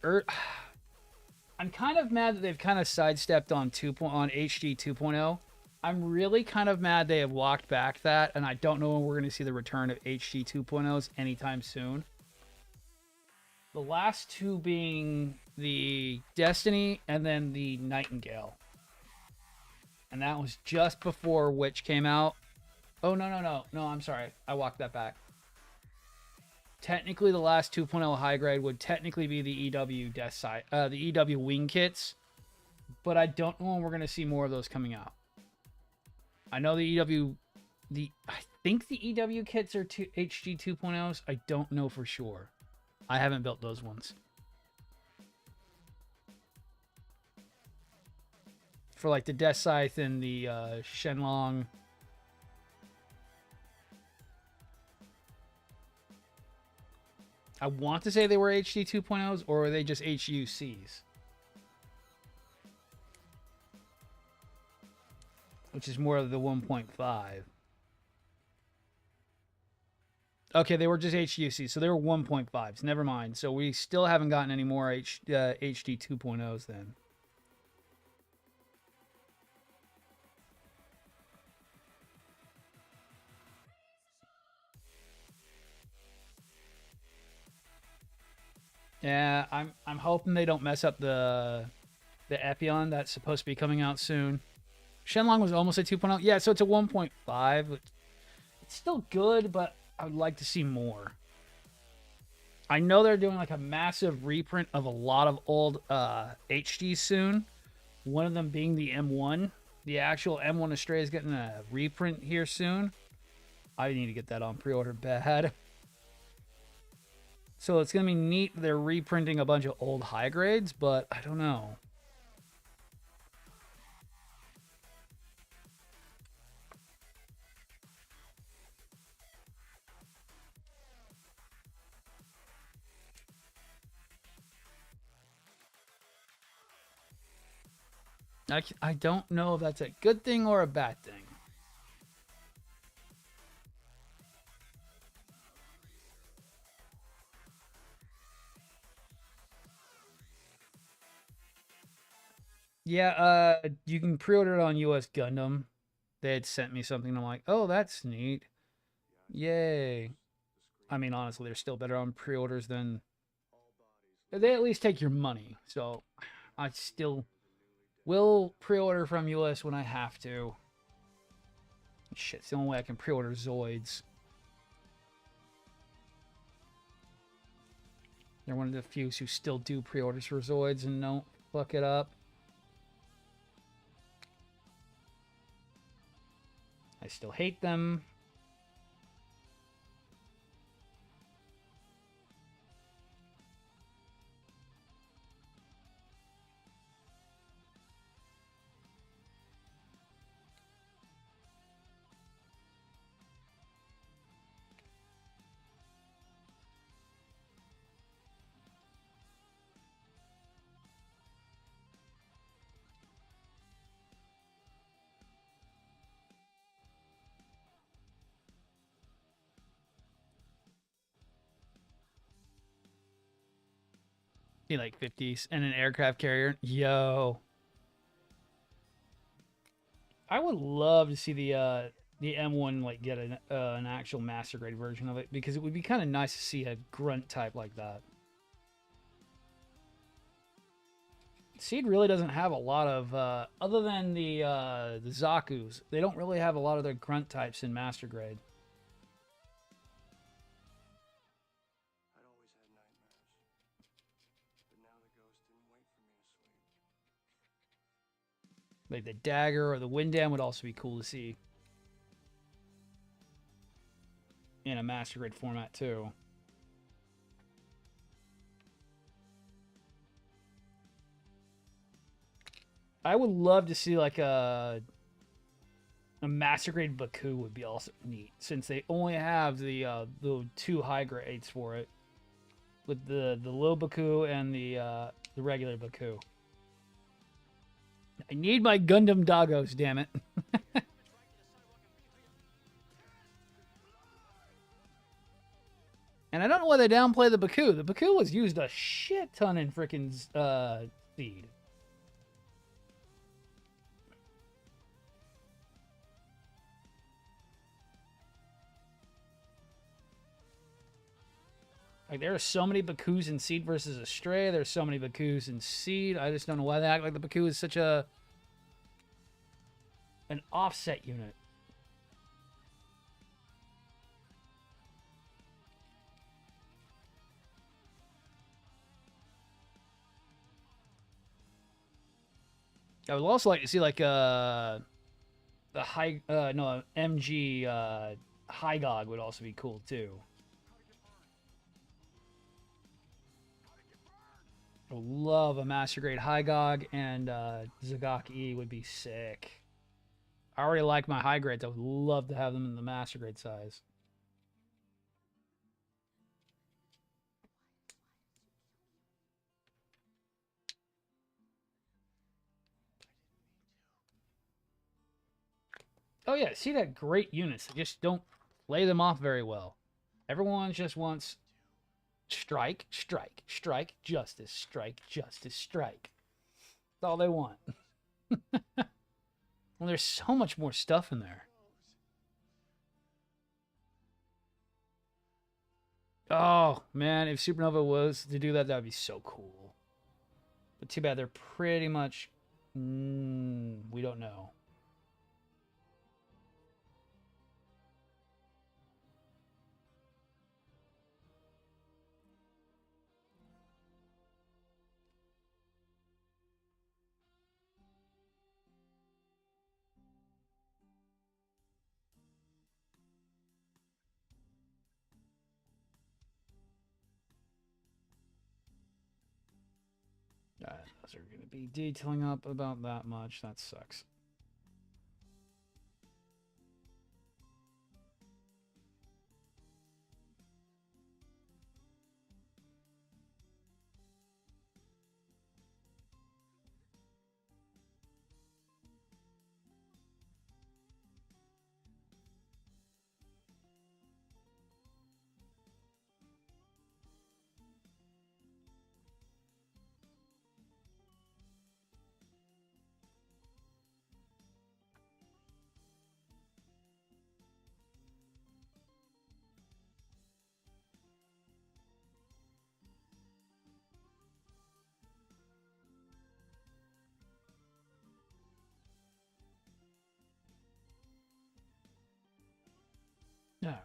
I'm kind of mad that they've kind of sidestepped on HD 2.0. I'm really kind of mad they have walked back that, and I don't know when we're going to see the return of HD 2.0s anytime soon. The last two being the Destiny and then the Nightingale. And that was just before Witch came out. Oh, no, I'm sorry. I walked that back. Technically, the last 2.0 high grade would technically be the EW Death Side, the EW Wing Kits, but I don't know when we're going to see more of those coming out. I know I think the EW kits are HD 2.0s. I don't know for sure. I haven't built those ones. For like the Death Scythe and the Shenlong. I want to say they were HD 2.0s, or are they just HUCs? Which is more of the 1.5. Okay, they were just HUCs, so they were 1.5s. Never mind. So we still haven't gotten any more HD 2.0s then. Yeah, I'm hoping they don't mess up the Epion that's supposed to be coming out soon. Shenlong was almost a 2.0. Yeah, so it's a 1.5. It's still good, but I would like to see more. I know they're doing like a massive reprint of a lot of old HDs soon. One of them being the M1. The actual M1 Astray is getting a reprint here soon. I need to get that on pre-order bad. So it's going to be neat. They're reprinting a bunch of old high grades, but I don't know. I don't know if that's a good thing or a bad thing. Yeah, you can pre-order it on US Gundam. They had sent me something and I'm like, oh, that's neat. Yay. I mean, honestly, they're still better on pre-orders than... They at least take your money. So I still will pre-order from US when I have to. Shit, it's the only way I can pre-order Zoids. They're one of the few who still do pre-orders for Zoids and don't fuck it up. I still hate them. Be like 50s and an aircraft carrier. Yo. I would love to see the M1 like get an actual master grade version of it, because it would be kind of nice to see a grunt type like that. Seed really doesn't have a lot of other than the Zaku's. They don't really have a lot of their grunt types in master grade. Like the dagger or the Windam would also be cool to see in a master grade format too. I would love to see like a A master grade Baku would be also neat, since they only have the 2 high grades for it, with the low Baku and the regular Baku. I need my Gundam doggos, damn it. And I don't know why they downplay the Baku. The Baku was used a shit ton in frickin' Seed. Like, there are so many Bakus in Seed versus Astray. There's so many Bakus in Seed. I just don't know why they act like the Baku is such an offset unit. I would also like to see like the MG High Gog would also be cool too. I would love a Master Grade High Gog, and Zagak E would be sick. I already like my high grades. I would love to have them in the Master Grade size. Oh yeah, see that great units. They just don't play them off very well. Everyone just wants strike, strike, strike, justice, strike, justice, strike. That's all they want. Well, there's so much more stuff in there. Oh, man, if Supernova was to do that, that would be so cool. But too bad they're pretty much... we don't know. Those are going to be detailing up about that much. That sucks. All right.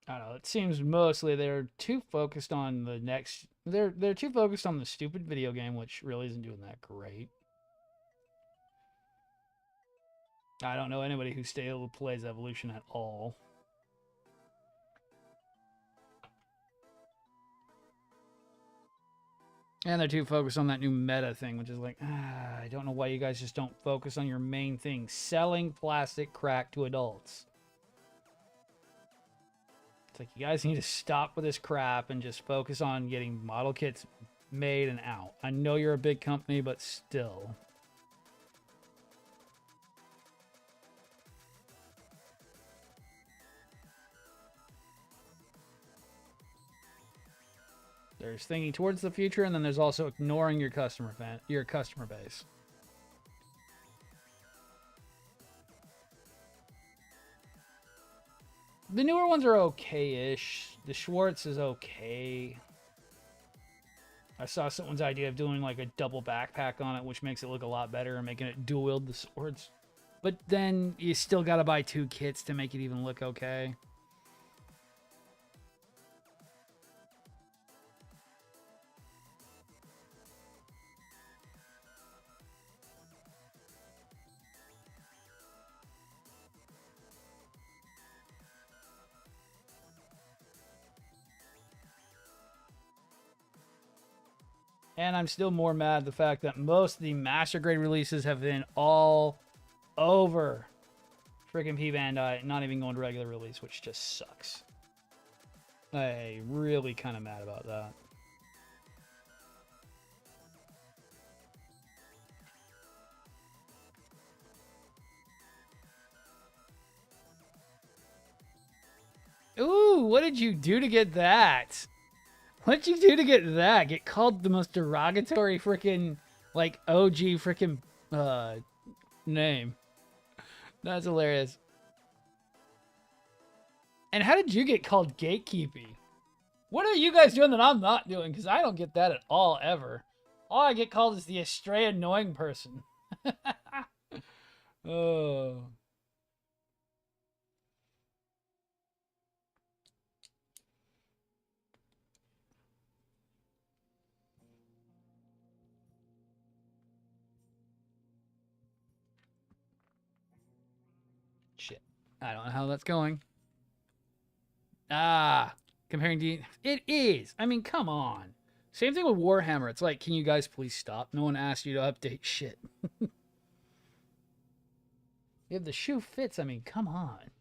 I don't know. It seems mostly they're too focused on the next. They're too focused on the stupid video game, which really isn't doing that great. I don't know anybody who still plays Evolution at all. And they're too focused on that new meta thing, which is like, I don't know why you guys just don't focus on your main thing, selling plastic crack to adults. It's like, you guys need to stop with this crap and just focus on getting model kits made and out. I know you're a big company, but still. There's thinking towards the future, and then there's also ignoring your customer base. The newer ones are okay-ish. The Schwartz is okay. I saw someone's idea of doing like a double backpack on it, which makes it look a lot better and making it dual wield the swords. But then you still got to buy 2 kits to make it even look okay. And I'm still more mad at the fact that most of the master grade releases have been all over freaking P Bandai, not even going to regular release, which just sucks. I really kind of mad about that. Ooh, what did you do to get that? What did you do to get that? Get called the most derogatory freaking, like, OG freaking, name. That's hilarious. And how did you get called gatekeepy? What are you guys doing that I'm not doing? Because I don't get that at all, ever. All I get called is the astray annoying person. Oh. Shit. I don't know how that's going. Ah. Comparing to... It is. I mean, come on. Same thing with Warhammer. It's like, can you guys please stop? No one asked you to update shit. If the shoe fits, I mean, come on.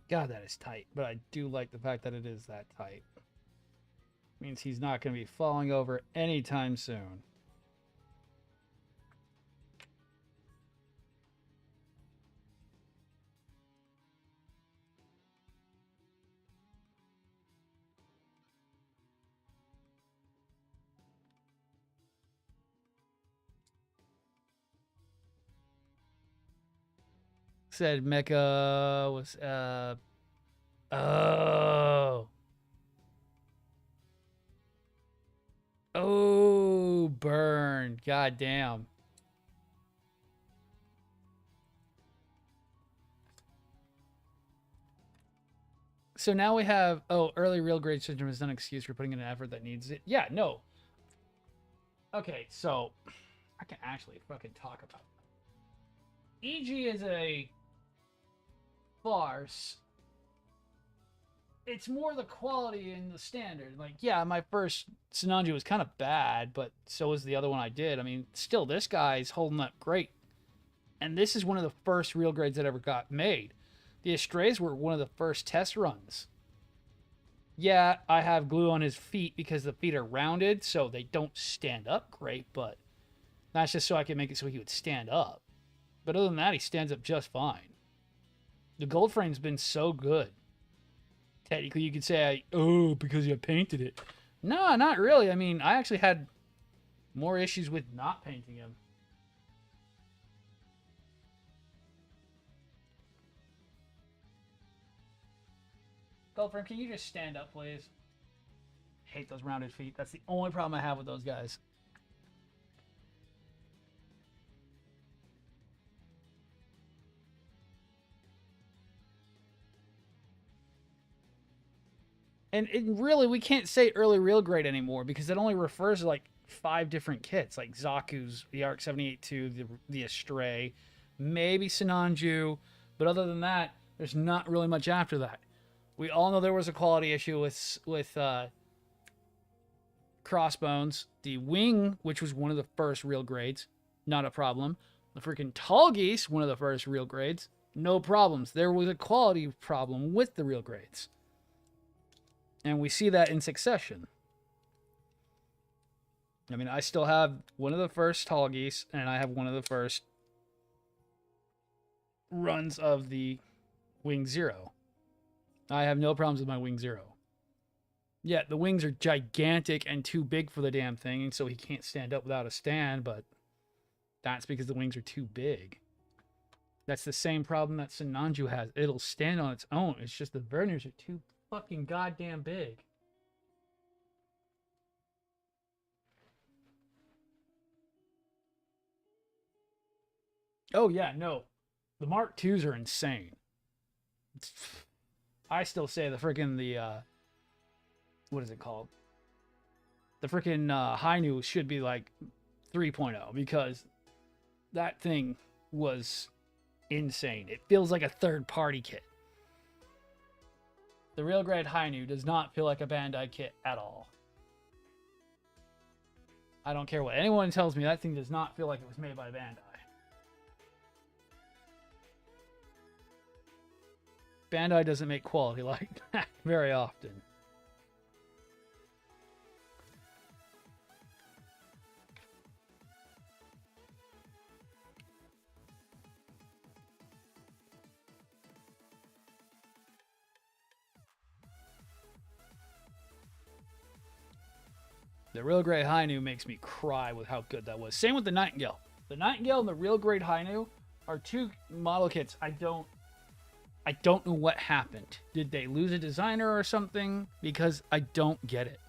God, that is tight. But I do like the fact that it is that tight. Means he's not going to be falling over anytime soon. Said Mecha was oh. Oh, burn. God damn. So now we have, oh, early real grade syndrome is not an excuse for putting in an effort that needs it. Yeah, no. Okay, so I can actually fucking talk about that. EG is a farce. It's more the quality and the standard. Like, yeah, my first Sinanju was kind of bad, but so was the other one I did. I mean, still, this guy's holding up great. And this is one of the first real grades that ever got made. The Astrays were one of the first test runs. Yeah, I have glue on his feet because the feet are rounded, so they don't stand up great, but that's just so I can make it so he would stand up. But other than that, he stands up just fine. The gold frame's been so good. Technically, you could say, oh, because you painted it. No, not really. I mean, I actually had more issues with not painting him. Gold frame, can you just stand up, please? Hate those rounded feet. That's the only problem I have with those guys. And really, we can't say early real grade anymore because it only refers to like 5 different kits, like Zaku's, the Arc 78-2, the Astray, maybe Sinanju, but other than that, there's not really much after that. We all know there was a quality issue with Crossbones. The Wing, which was one of the first real grades, not a problem. The freaking Tall Geese, one of the first real grades, no problems. There was a quality problem with the real grades. And we see that in succession. I mean, I still have one of the first tall geese, and I have one of the first runs of the Wing Zero. I have no problems with my Wing Zero. Yeah, the wings are gigantic and too big for the damn thing, and so he can't stand up without a stand, but that's because the wings are too big. That's the same problem that Sinanju has. It'll stand on its own. It's just the Verniers are too fucking goddamn big. Oh, yeah, no. The Mark IIs are insane. I still say the freaking, what is it called? The freaking Hainu should be like 3.0 because that thing was insane. It feels like a third-party kit. The real grade Hainu does not feel like a Bandai kit at all. I don't care what anyone tells me, that thing does not feel like it was made by Bandai. Bandai doesn't make quality like that very often. The real grade Hainu makes me cry with how good that was. Same with the Nightingale. The Nightingale and the real grade Hainu are two model kits I don't know what happened. Did they lose a designer or something? Because I don't get it.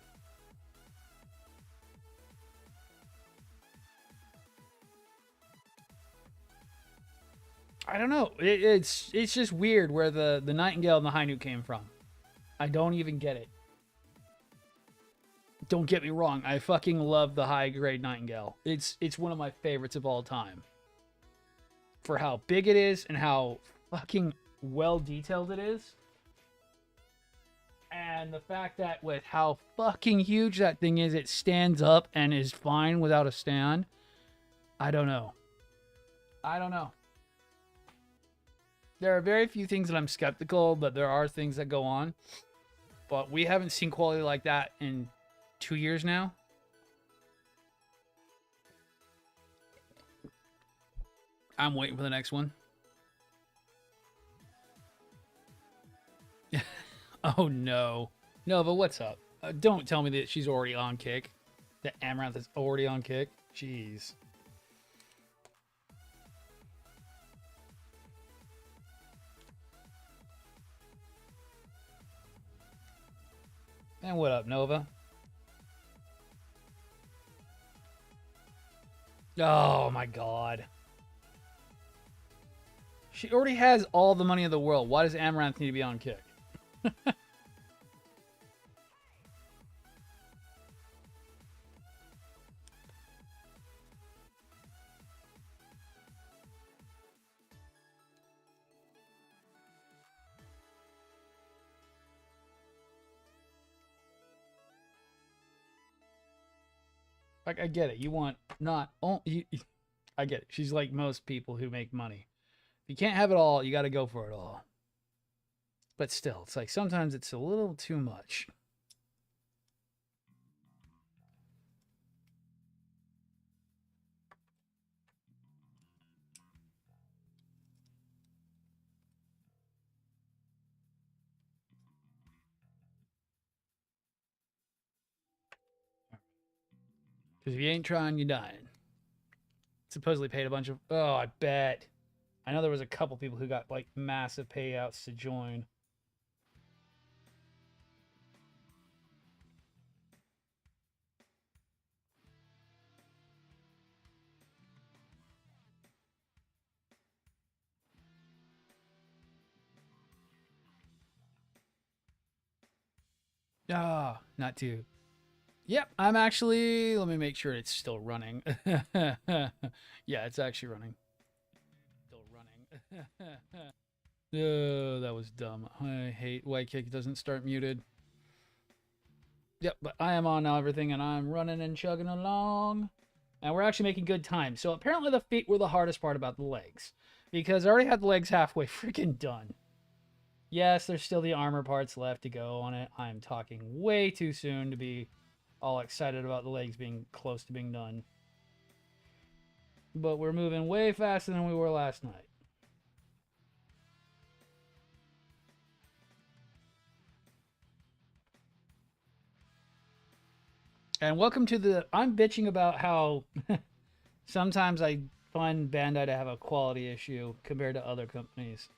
I don't know. It's just weird where the Nightingale and the Hainu came from. I don't even get it. Don't get me wrong. I fucking love the high grade Nightingale. It's one of my favorites of all time. For how big it is and how fucking well detailed it is. And the fact that with how fucking huge that thing is, it stands up and is fine without a stand. I don't know. I don't know. There are very few things that I'm skeptical, but there are things that go on. But we haven't seen quality like that in 2 years now. I'm waiting for the next one. Oh no. Nova, what's up? Don't tell me that she's already on kick. That Amaranth is already on kick. Jeez. And what up, Nova? Oh my god. She already has all the money in the world. Why does Amaranth need to be on kick? Like, I get it. You want not only... I get it. She's like most people who make money. If you can't have it all, you got to go for it all. But still, it's like sometimes it's a little too much. Because if you ain't trying, you're dying. Supposedly paid a bunch of... Oh, I bet. I know there was a couple people who got like massive payouts to join. Ah, not too. Yep, I'm actually... Let me make sure it's still running. Yeah, it's actually running. Still running. Oh, that was dumb. I hate White Kick doesn't start muted. Yep, but I am on now everything, and I'm running and chugging along. And we're actually making good time. So apparently the feet were the hardest part about the legs. Because I already had the legs halfway freaking done. Yes, there's still the armor parts left to go on it. I'm talking way too soon to be all excited about the legs being close to being done. But we're moving way faster than we were last night. And welcome to the... I'm bitching about how sometimes I find Bandai to have a quality issue compared to other companies.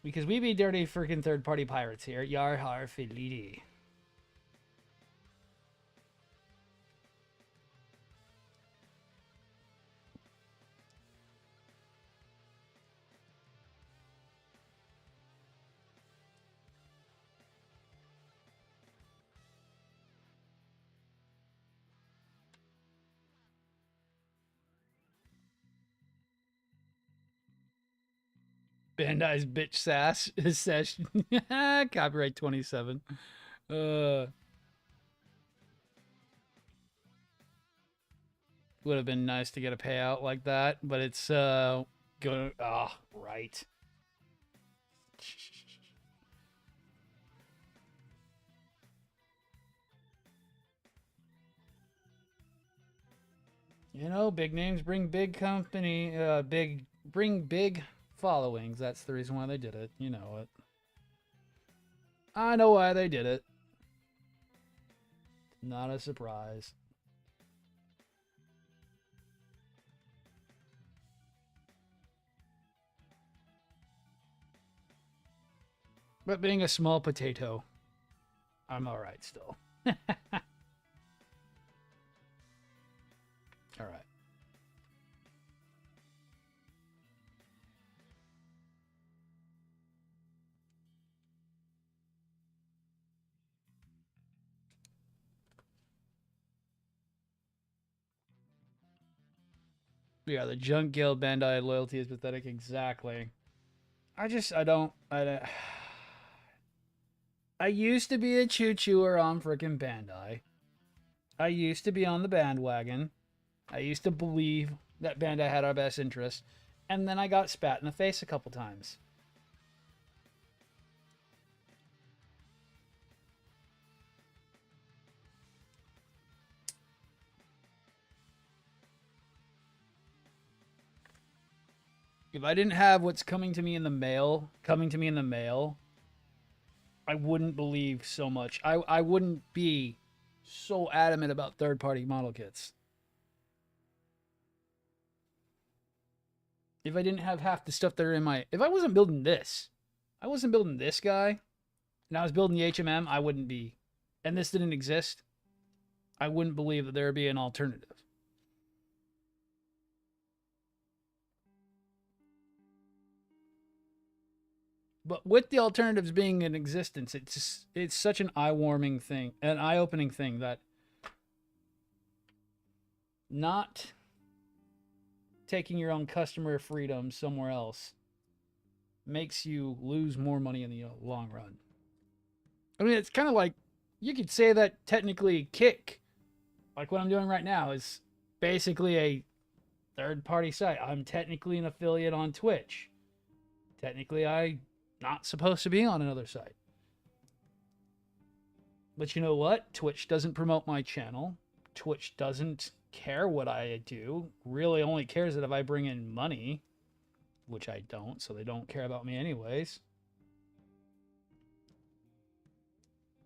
Because we be dirty freaking third-party pirates here. Yar har filidi. Bandai's bitch sass session. Copyright 27. Would have been nice to get a payout like that, but it's going. Ah, oh, right. You know, big names bring big company, bring big followings. That's the reason why they did it. You know it. I know why they did it. Not a surprise. But being a small potato, I'm alright still. Alright. Yeah, the Junk Guild Bandai loyalty is pathetic. Exactly. I don't. I used to be a choo-chooer on frickin' Bandai. I used to be on the bandwagon. I used to believe that Bandai had our best interest. And then I got spat in the face a couple times. If I didn't have what's coming to me in the mail, I wouldn't believe so much. I wouldn't be so adamant about third-party model kits. If I didn't have half the stuff that are in my... If I wasn't building this, I wasn't building this guy, and I was building the HMM, I wouldn't be... And this didn't exist, I wouldn't believe that there would be an alternative. But with the alternatives being in existence, it's such an eye-warming thing, an eye-opening thing that not taking your own customer freedom somewhere else makes you lose more money in the long run. I mean, it's kind of like, you could say that technically Kick, like what I'm doing right now, is basically a third-party site. I'm technically an affiliate on Twitch. Technically, I'm not supposed to be on another site. But you know what? Twitch doesn't promote my channel. Twitch doesn't care what I do. Really only cares that if I bring in money, which I don't, so they don't care about me anyways.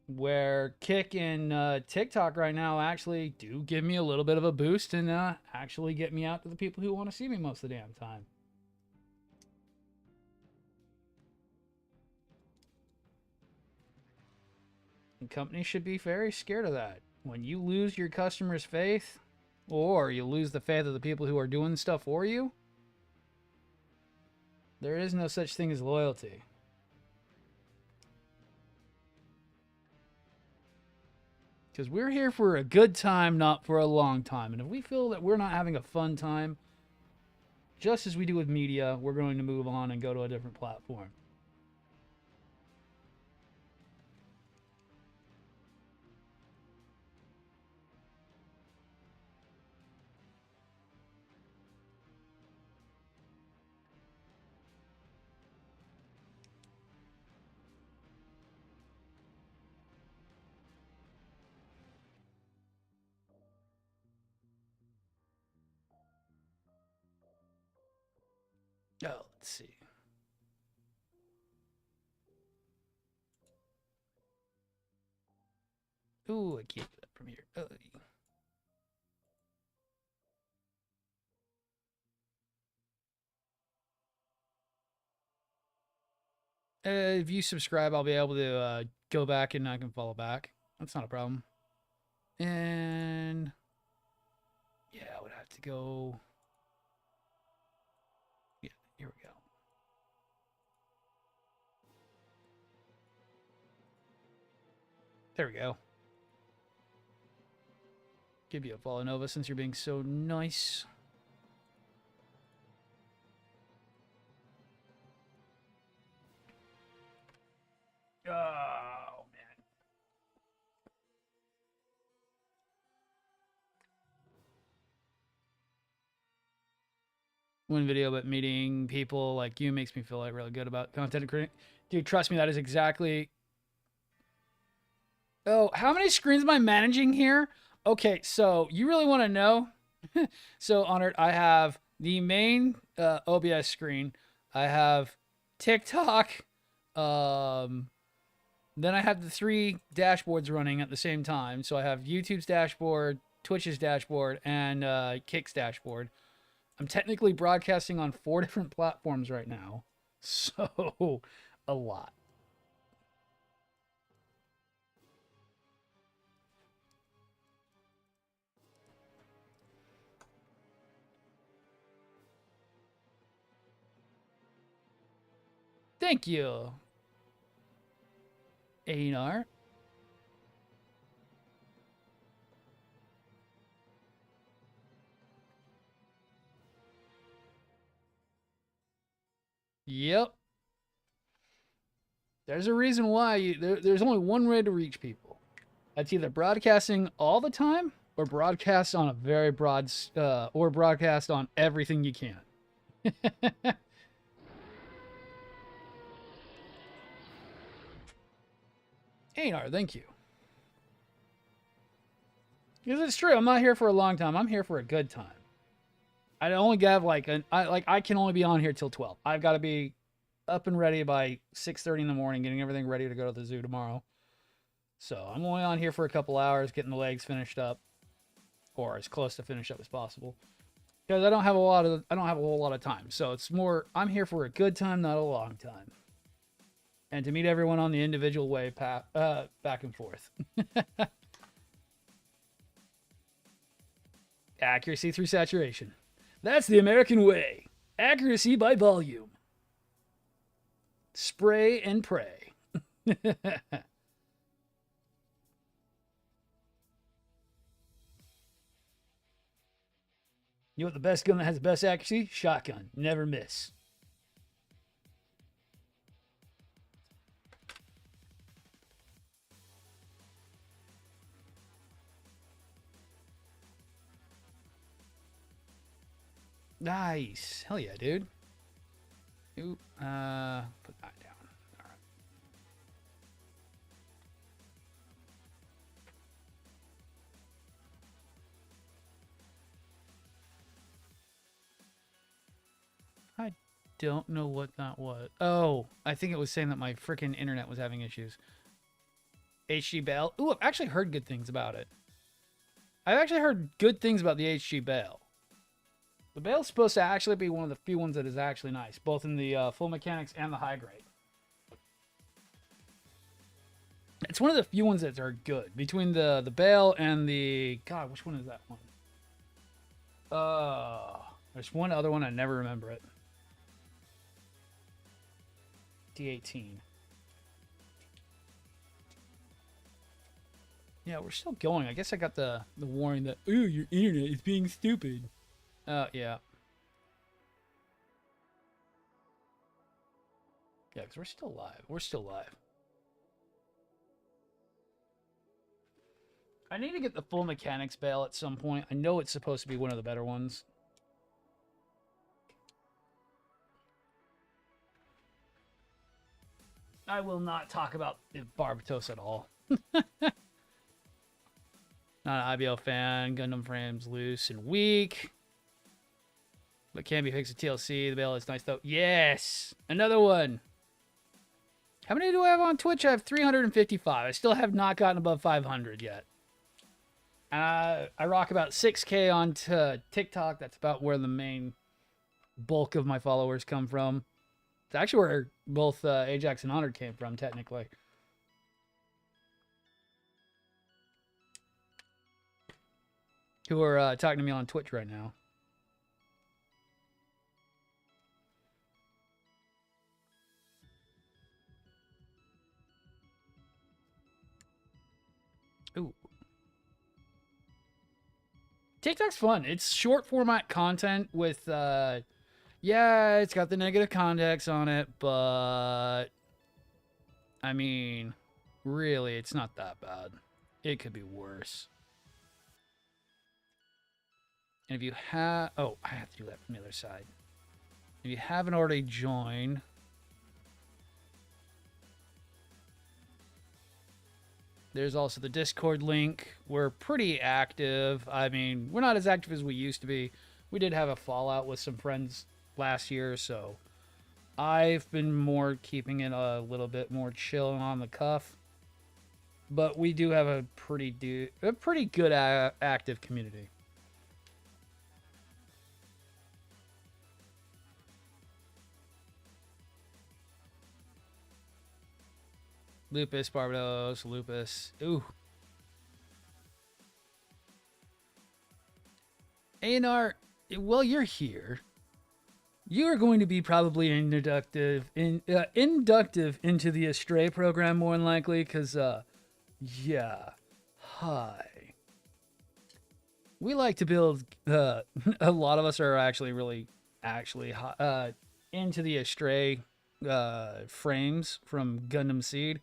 Where Kick and TikTok right now actually do give me a little bit of a boost and actually get me out to the people who want to see me most of the damn time. And companies should be very scared of that. When you lose your customers' faith, or you lose the faith of the people who are doing stuff for you, there is no such thing as loyalty. Because we're here for a good time, not for a long time. And if we feel that we're not having a fun time, just as we do with media, we're going to move on and go to a different platform. Oh, let's see. Ooh, I can't do that from here. Oh. If you subscribe, I'll be able to go back and I can follow back. That's not a problem. And yeah, I would have to go. Yeah, here we go. There we go. Give you a follow, Nova, since you're being so nice. Oh, man. One video, but meeting people like you makes me feel like really good about content creating. Dude, trust me, that is exactly. Oh, how many screens am I managing here? Okay, so you really want to know? So, Honored, I have the main OBS screen. I have TikTok. Then I have the 3 dashboards running at the same time. So I have YouTube's dashboard, Twitch's dashboard, and Kick's dashboard. I'm technically broadcasting on 4 different platforms right now. So, a lot. Thank you, Einar. Yep. There's a reason why there's only one way to reach people. That's either broadcasting all the time or broadcast on a very broad, or broadcast on everything you can. Einar, thank you. Because it's true, I'm not here for a long time. I'm here for a good time. I only have I can only be on here till 12. I've got to be up and ready by 6:30 in the morning, getting everything ready to go to the zoo tomorrow. So I'm only on here for a couple hours, getting the legs finished up, or as close to finish up as possible. Because I don't have a whole lot of time. So it's more I'm here for a good time, not a long time. And to meet everyone on the individual way back and forth. Accuracy through saturation. That's the American way. Accuracy by volume. Spray and pray. You know what the best gun that has the best accuracy? Shotgun. Never miss. Nice. Hell yeah, dude. Ooh, put that down. All right. I don't know what that was. Oh, I think it was saying that my freaking internet was having issues. HG Bale. Ooh, I've actually heard good things about it. I've actually heard good things about the HG Bale. The Bale's supposed to actually be one of the few ones that is actually nice, both in the full mechanics and the high grade. It's one of the few ones that are good between the Bale and the which one is that one? There's one other one I never remember it. D18. Yeah, we're still going. I guess I got the warning that ooh, your internet is being stupid. Yeah. Yeah, because we're still live. We're still live. I need to get the full mechanics Bale at some point. I know it's supposed to be one of the better ones. I will not talk about Barbatos at all. Not an IBO fan. Gundam frames loose and weak. But can be fixed with TLC. The bail is nice though. Yes! Another one. How many do I have on Twitch? I have 355. I still have not gotten above 500 yet. I rock about 6K on TikTok. That's about where the main bulk of my followers come from. It's actually where both Ajax and Honored came from, technically. Who are talking to me on Twitch right now. Ooh. TikTok's fun. It's short format content with, yeah, it's got the negative context on it, but I mean, really, it's not that bad. It could be worse. And if you have, oh, I have to do that from the other side. If you haven't already joined, there's also the Discord link. We're pretty active. I mean, we're not as active as we used to be. We did have a fallout with some friends last year, so I've been more keeping it a little bit more chill and on the cuff. But we do have a pretty good active community. Lupus, Barbados, Lupus. Ooh. A&R, well, you're here. You're going to be probably inductive into the Astray program more than likely, because, yeah. Hi. We like to build, a lot of us are actually really, into the Astray, frames from Gundam Seed.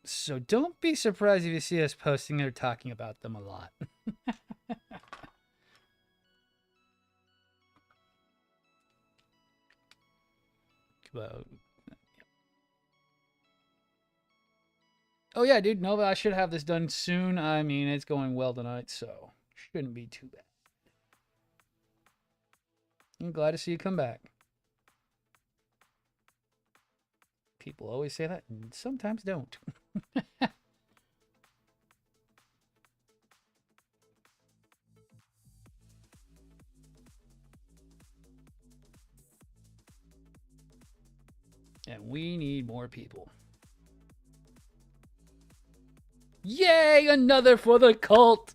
So don't be surprised if you see us posting or talking about them a lot. Oh yeah, dude, Nova, I should have this done soon. I mean, it's going well tonight, so shouldn't be too bad. I'm glad to see you come back. People always say that, and sometimes don't. And we need more people. Yay! Another for the cult!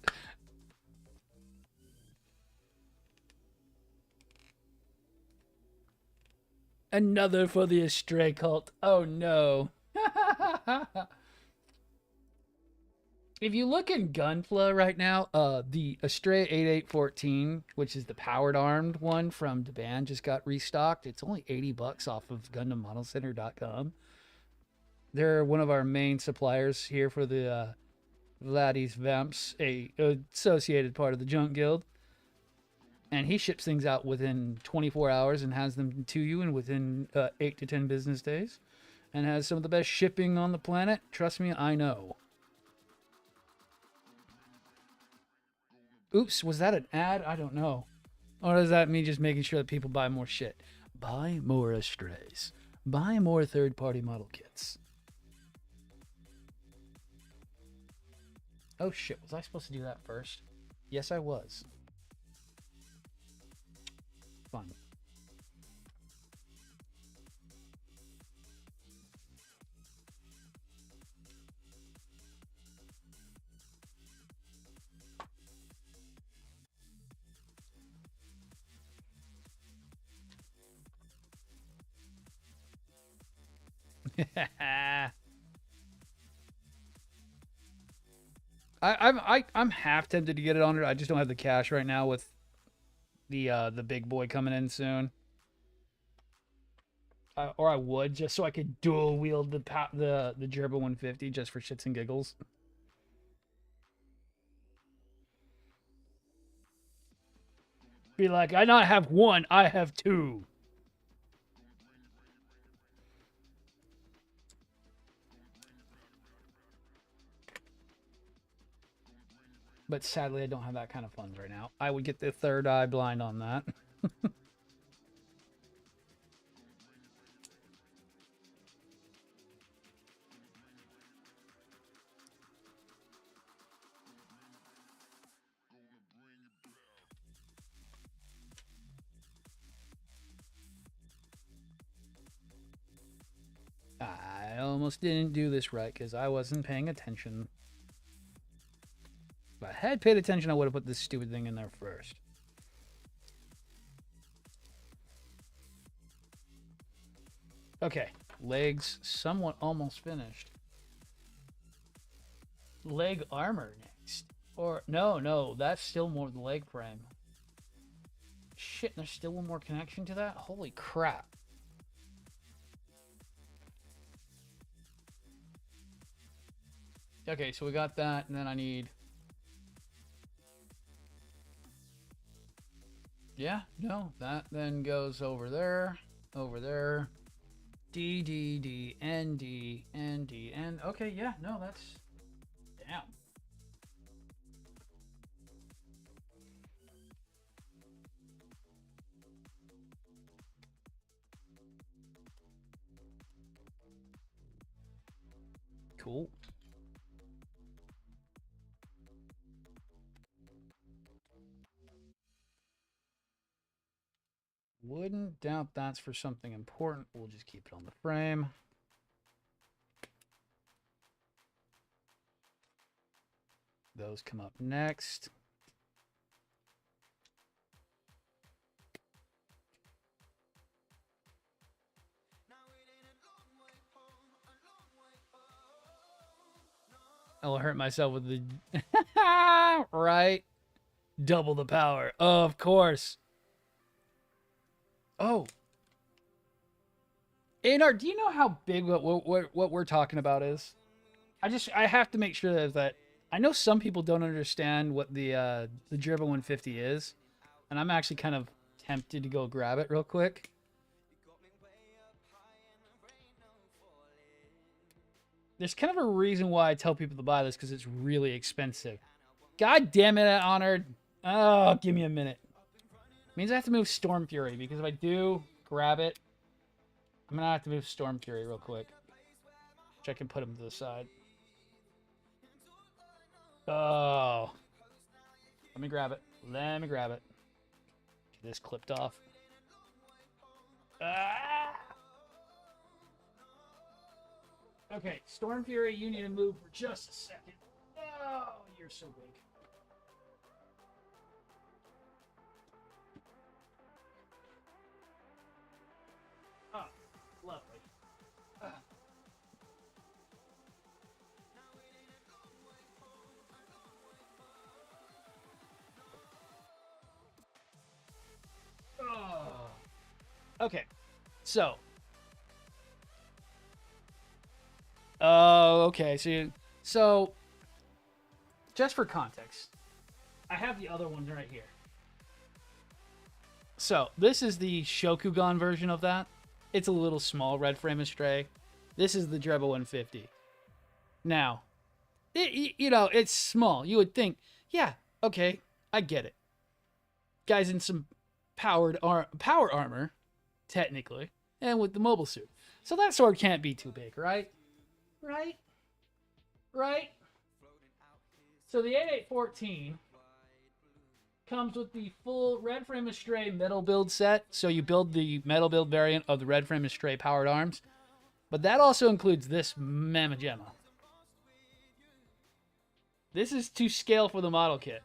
Another for the Astray cult. Oh no. If you look in Gunpla right now, the Astray 8814, which is the powered armed one from Daban, just got restocked. It's only $80 off of GundamModelCenter.com. They're one of our main suppliers here for the Vladdy's Vamps, a associated part of the Junk Guild. And he ships things out within 24 hours and has them to you in within 8 to 10 business days. And has some of the best shipping on the planet. Trust me, I know. Oops, was that an ad? I don't know. Or is that me just making sure that people buy more shit? Buy more Astrays. Buy more third-party model kits. Oh shit, was I supposed to do that first? Yes, I was. Fun. I'm half tempted to get it on it. I just don't have the cash right now with the big boy coming in soon. Or I would, just so I could dual wield the Gerba 150 just for shits and giggles. Be like, I not have one, I have two. But sadly, I don't have that kind of funds right now. I would get the third eye blind on that. I almost didn't do this right because I wasn't paying attention. If I had paid attention, I would have put this stupid thing in there first. Okay, legs somewhat almost finished. Leg armor next. Or, no, that's still more of the leg frame. Shit, there's still one more connection to that? Holy crap. Okay, so we got that, and then I need... Yeah, no, that then goes over there, D, D, D, N, D, N, D, N. Okay, yeah, no, that's... Damn. Cool. Wouldn't doubt that's for something important. We'll just keep it on the frame. Those come up next. I'll hurt myself with the... right? Double the power. Of course. Oh. Anar, do you know how big what we're talking about is? I have to make sure that I know some people don't understand what the Gerbil 150 is, and I'm actually kind of tempted to go grab it real quick. There's kind of a reason why I tell people to buy this, because it's really expensive. God damn it, Honored. Oh, give me a minute. It means I have to move Storm Fury, because if I do grab it, I'm going to have to move Storm Fury real quick. Which I can put him to the side. Oh. Let me grab it. Let me grab it. Get this clipped off. Ah! Okay, Storm Fury, you need to move for just a second. Oh, you're so big. Oh, lovely. Oh. Okay, so. Oh, okay. So, just for context, I have the other one right here. So, this is the Shokugan version of that. It's a little small, red frame astray. This is the Dreba 150. Now, it's small. You would think, yeah, okay, I get it. Guy's in some power armor, technically, and with the mobile suit. So that sword can't be too big, right? Right? So the 8814 comes with the full Red Frame Astray metal build set. So you build the metal build variant of the Red Frame Astray powered arms. But that also includes this Mamma. This is to scale for the model kit.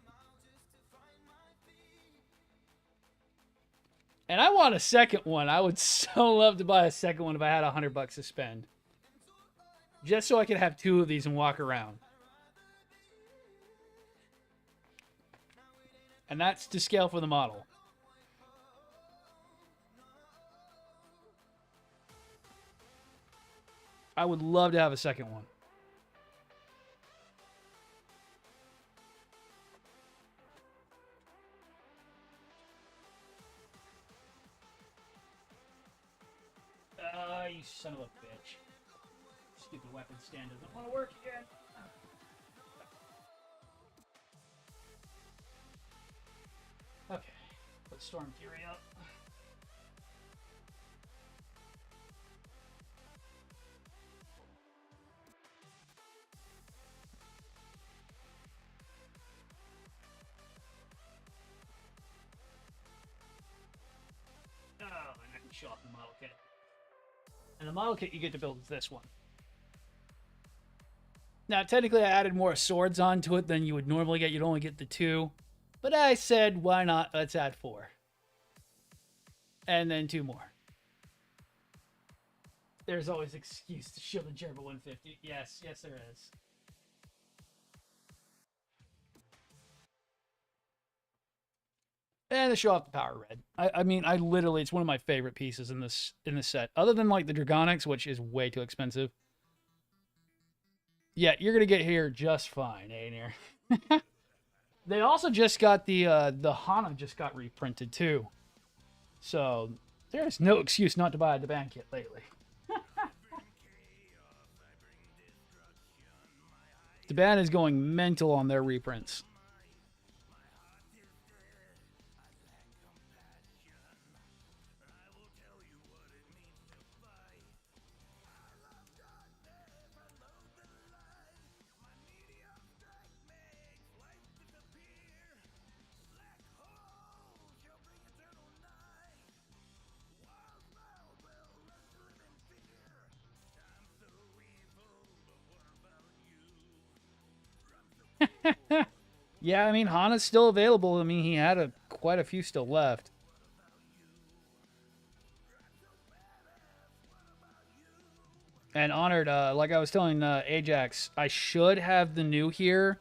And I want a second one. I would so love to buy a second one if I had $100 to spend. Just so I could have two of these and walk around. And that's to scale for the model. I would love to have a second one. You son of a bitch. Stupid weapon stand doesn't want to work again. Okay, put Storm Fury up. Oh, and I can show off the model kit. And the model kit you get to build is this one. Now, technically, I added more swords onto it than you would normally get. You'd only get the 2. But I said, why not? Let's add 4. And then 2 more. There's always an excuse to show the Gerber 150. Yes, yes, there is. And to show off the Power Red. I mean, I literally, it's one of my favorite pieces in this set. Other than, like, the Dragonics, which is way too expensive. Yeah, you're going to get here just fine, Aenir. They also just got the Hana just got reprinted, too. So, there's no excuse not to buy a Daban kit lately. Daban is going mental on their reprints. Yeah, I mean, Hana's still available. I mean, he had quite a few still left. And Honored, like I was telling Ajax, I should have the new here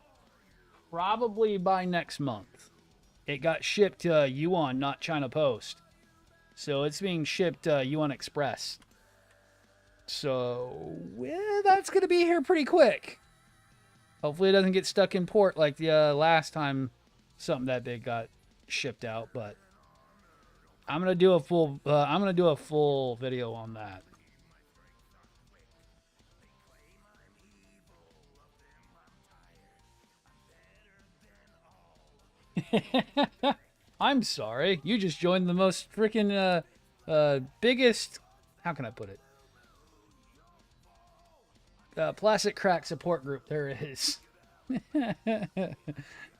probably by next month. It got shipped to Yuan, not China Post. So it's being shipped Yuan Express. So, well, that's going to be here pretty quick. Hopefully it doesn't get stuck in port like the last time something that big got shipped out, but I'm going to do a full video on that. I'm sorry. You just joined the most freaking biggest, how can I put it? Plastic crack support group. There it is.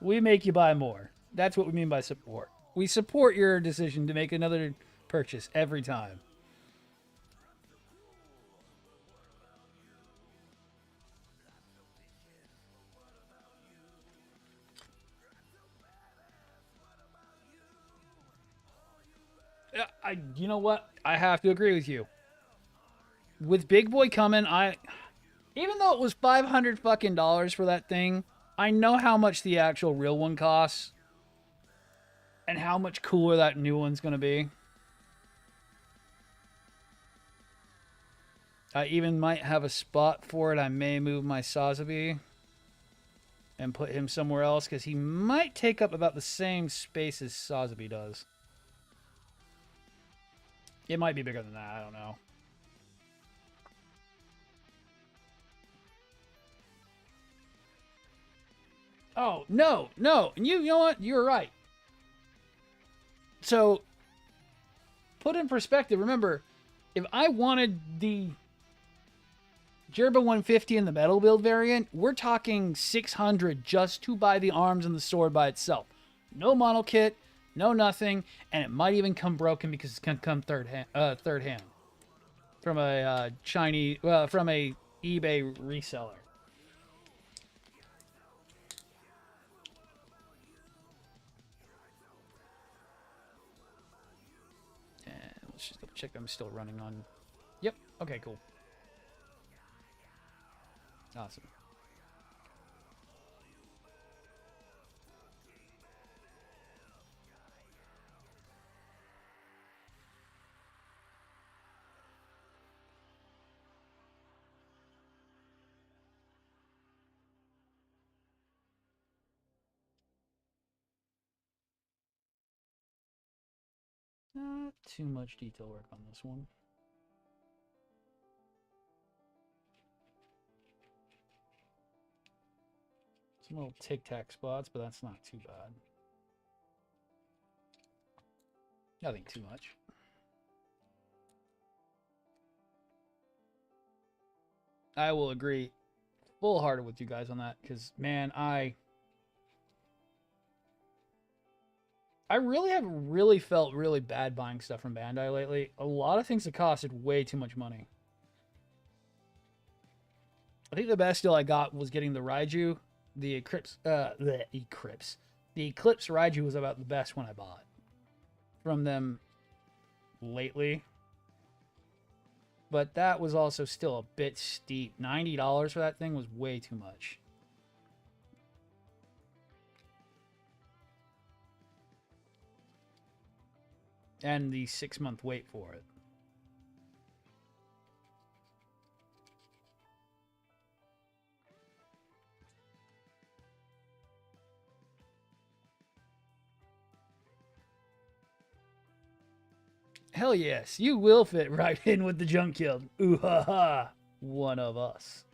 We make you buy more. That's what we mean by support. We support your decision to make another purchase every time. You know what? I have to agree with you. With Big Boy coming, even though it was $500 fucking for that thing, I know how much the actual real one costs and how much cooler that new one's going to be. I even might have a spot for it. I may move my Sazabi and put him somewhere else because he might take up about the same space as Sazabi does. It might be bigger than that. I don't know. Oh, no, no. And you know what? You're right. So, put in perspective, remember, if I wanted the Gerba 150 in the metal build variant, we're talking 600 just to buy the arms and the sword by itself. No model kit, no nothing, and it might even come broken because it's gonna come third hand from a Chinese, from a eBay reseller. And let's just double check I'm still running on. Yep. Okay. Cool. Awesome. Not too much detail work on this one. Some little tic-tac spots, but that's not too bad. Nothing too much. I will agree full-hearted with you guys on that, because, man, I really have felt really bad buying stuff from Bandai lately. A lot of things that costed way too much money. I think the best deal I got was getting the Raiju. The Eclipse Raiju was about the best one I bought from them lately. But that was also still a bit steep. $90 for that thing was way too much. And the 6-month wait for it. Hell yes, you will fit right in with the Junk Guild. Ooh ha ha, one of us.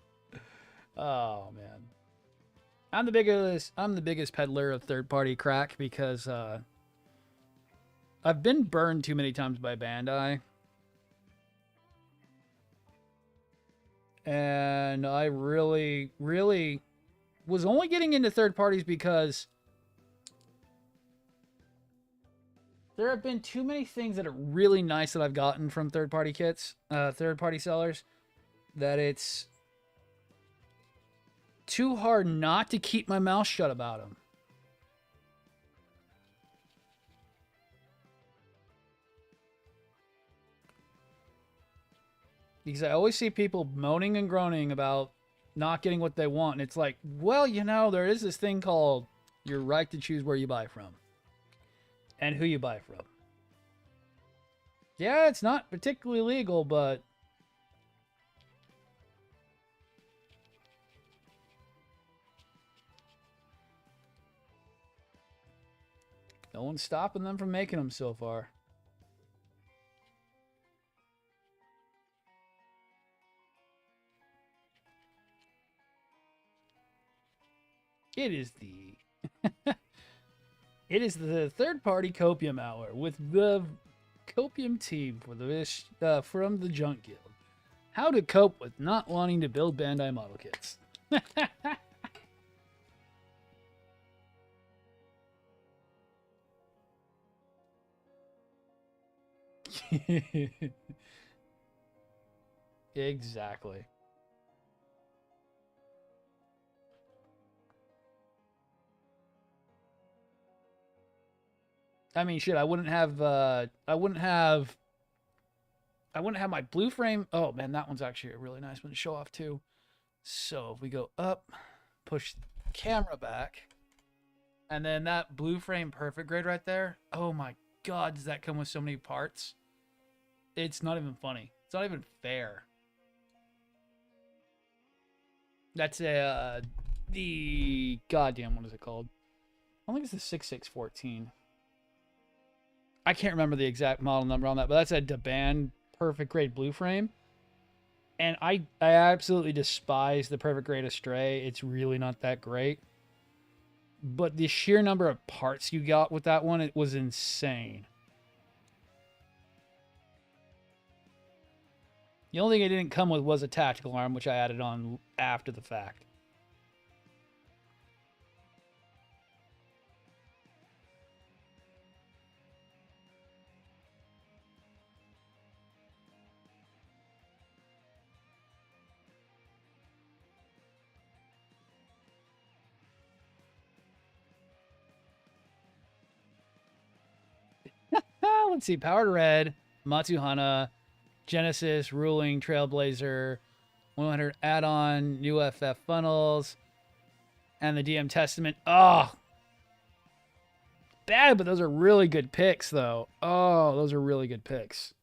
Oh man, I'm the biggest peddler of third-party crack because I've been burned too many times by Bandai, and I really was only getting into third parties because there have been too many things that are really nice that I've gotten from third-party kits, third-party sellers, that it's too hard not to keep my mouth shut about them. Because I always see people moaning and groaning about not getting what they want. And it's like, well, you know, there is this thing called your right to choose where you buy from. And who you buy from. Yeah, it's not particularly legal, but no one's stopping them from making them so far. It is the it is the third-party Copium Hour with the Copium team for the from the Junk Guild. How to cope with not wanting to build Bandai model kits. Exactly. I mean, shit, I wouldn't have my blue frame. Oh man, that one's actually a really nice one to show off too. So if we go up, push the camera back, and then that blue frame perfect grade right there. Oh my god, does that come with so many parts? It's not even funny. It's not even fair. That's the goddamn, what is it called? I think it's the 6614. I can't remember the exact model number on that, but that's a Daban perfect grade blue frame. And I absolutely despise the perfect grade Astray. It's really not that great. But the sheer number of parts you got with that one, it was insane. The only thing it didn't come with was a tactical arm, which I added on after the fact. Let's see. Powered Red, Matsuhana, Genesis, Ruling, Trailblazer, 100 add-on, new FF funnels, and the DM Testament. Oh, bad, but those are really good picks, though. Oh, those are really good picks.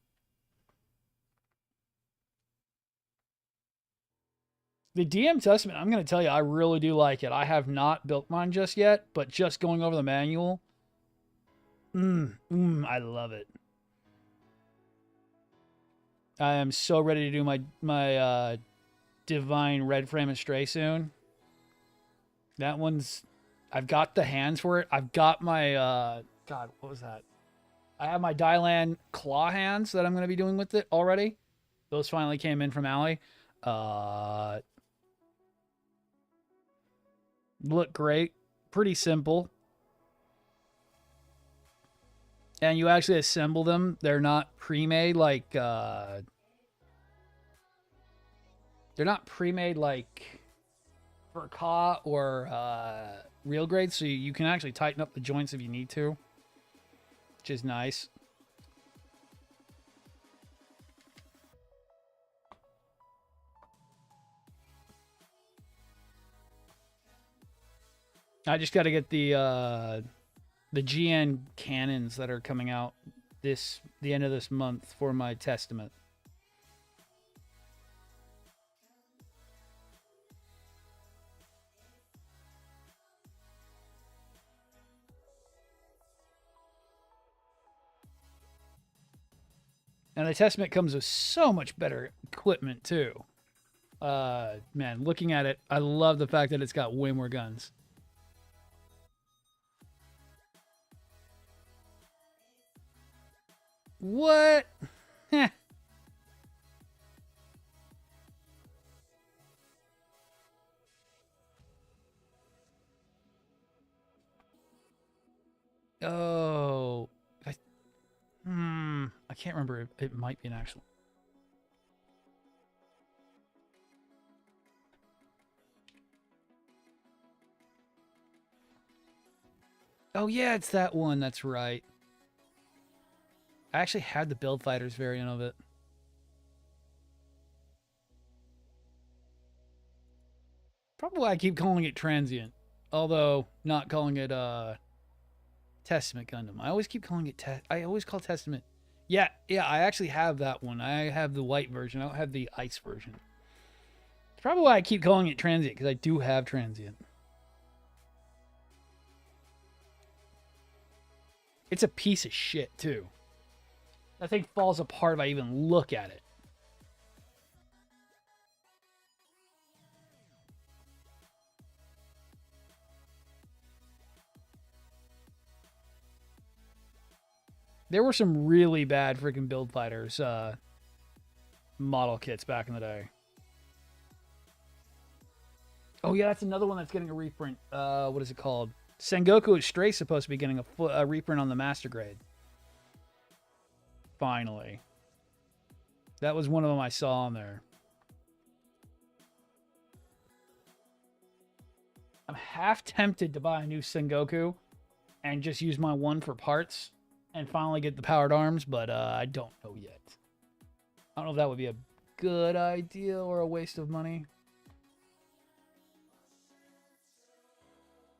The DM Testament, I'm going to tell you, I really do like it. I have not built mine just yet, but just going over the manual, I love it. I am so ready to do my Divine Red Frame Astray soon. That one's... I've got the hands for it. I've got my... God, what was that? I have my Dylan claw hands that I'm going to be doing with it already. Those finally came in from Allie. Look great. Pretty simple. And you actually assemble them. They're not pre-made like they're not pre-made like for Ka or real grade, so you can actually tighten up the joints if you need to, which is nice. I just got to get the GN cannons that are coming out the end of this month for my Testament. And the Testament comes with so much better equipment too. Man, looking at it, I love the fact that it's got way more guns. What? Heh. Oh, I can't remember. It might be an actual. Oh yeah, it's that one. That's right. I actually had the Build Fighters variant of it. Probably why I keep calling it Transient, although not calling it Testament Gundam. I always keep calling it I always call Testament. Yeah, I actually have that one. I have the white version. I don't have the ice version. It's probably why I keep calling it Transient, because I do have Transient. It's a piece of shit, too. That thing falls apart if I even look at it. There were some really bad freaking Build Fighters model kits back in the day. Oh yeah, that's another one that's getting a reprint. What is it called? Sengoku is Stray supposed to be getting a reprint on the Master Grade. Finally. That was one of them I saw on there. I'm half tempted to buy a new Sengoku and just use my one for parts and finally get the powered arms, but I don't know yet. I don't know if that would be a good idea or a waste of money.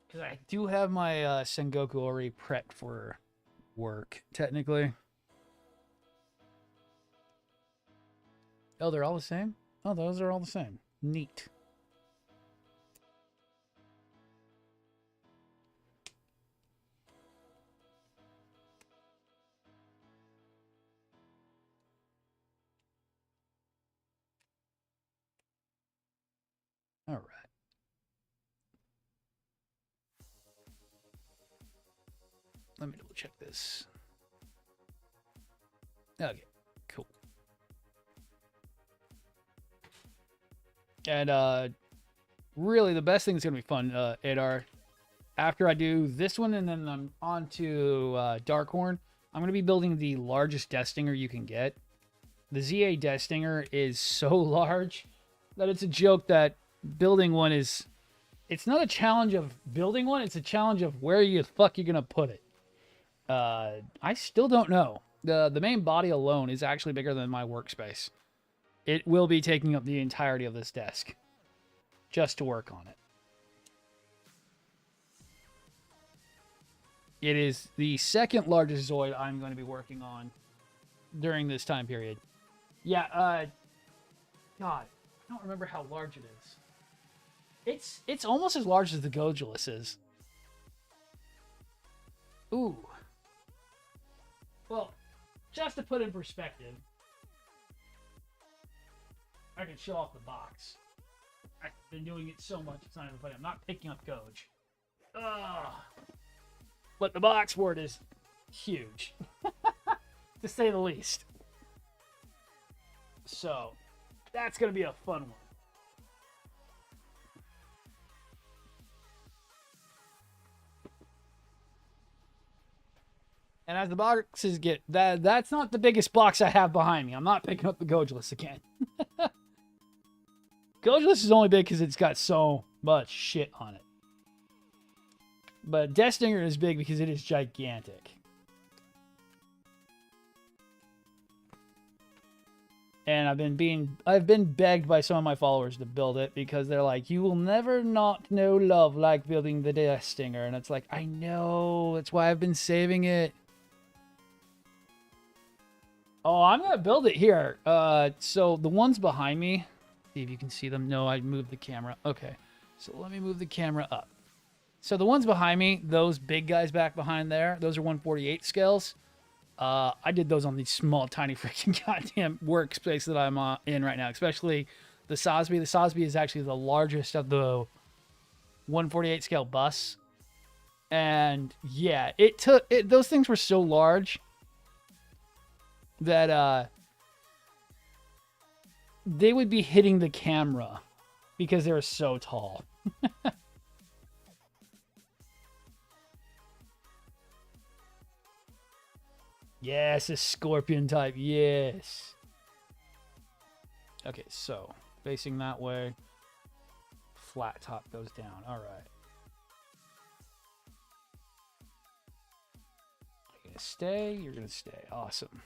Because I do have my Sengoku already prepped for work, technically. Oh, they're all the same? Oh, those are all the same. Neat. All right. Let me double check this. Okay, cool. And really, the best thing that's going to be fun, Adar, after I do this one and then I'm on to Darkhorn, I'm going to be building the largest Death Stinger you can get. The ZA Death Stinger is so large that it's a joke that building one is... It's not a challenge of building one, it's a challenge of where the fuck you're going to put it. I still don't know. The main body alone is actually bigger than my workspace. It will be taking up the entirety of this desk just to work on it. It is the second largest Zoid I'm going to be working on during this time period. Yeah, God, I don't remember how large it is. It's almost as large as the Gojulus is. Ooh. Well, just to put in perspective, I can show off the box. I've been doing it so much, it's not even funny. I'm not picking up Goj. Ugh. But the box for it is huge. to say the least. So, that's going to be a fun one. And as the boxes get, that's not the biggest box I have behind me. I'm not picking up the Gojless again. Gojless is only big because it's got so much shit on it. But Death Stinger is big because it is gigantic. And I've been begged by some of my followers to build it because they're like, you will never not know love like building the Death Stinger. And it's like, I know, that's why I've been saving it. Oh, I'm going to build it here. So the ones behind me, see if you can see them. No, I moved the camera. Okay. So let me move the camera up. So the ones behind me, those big guys back behind there, those are 1/48 scales. I did those on these small, tiny freaking goddamn workspace that I'm in right now, especially the Sosby. The Sosby is actually the largest of the 1/48 scale bus. And yeah, those things were so large that they would be hitting the camera because they were so tall. Yes, a scorpion type. Yes. Okay, so facing that way, flat top goes down. All right. You're gonna stay. You're gonna stay. Awesome.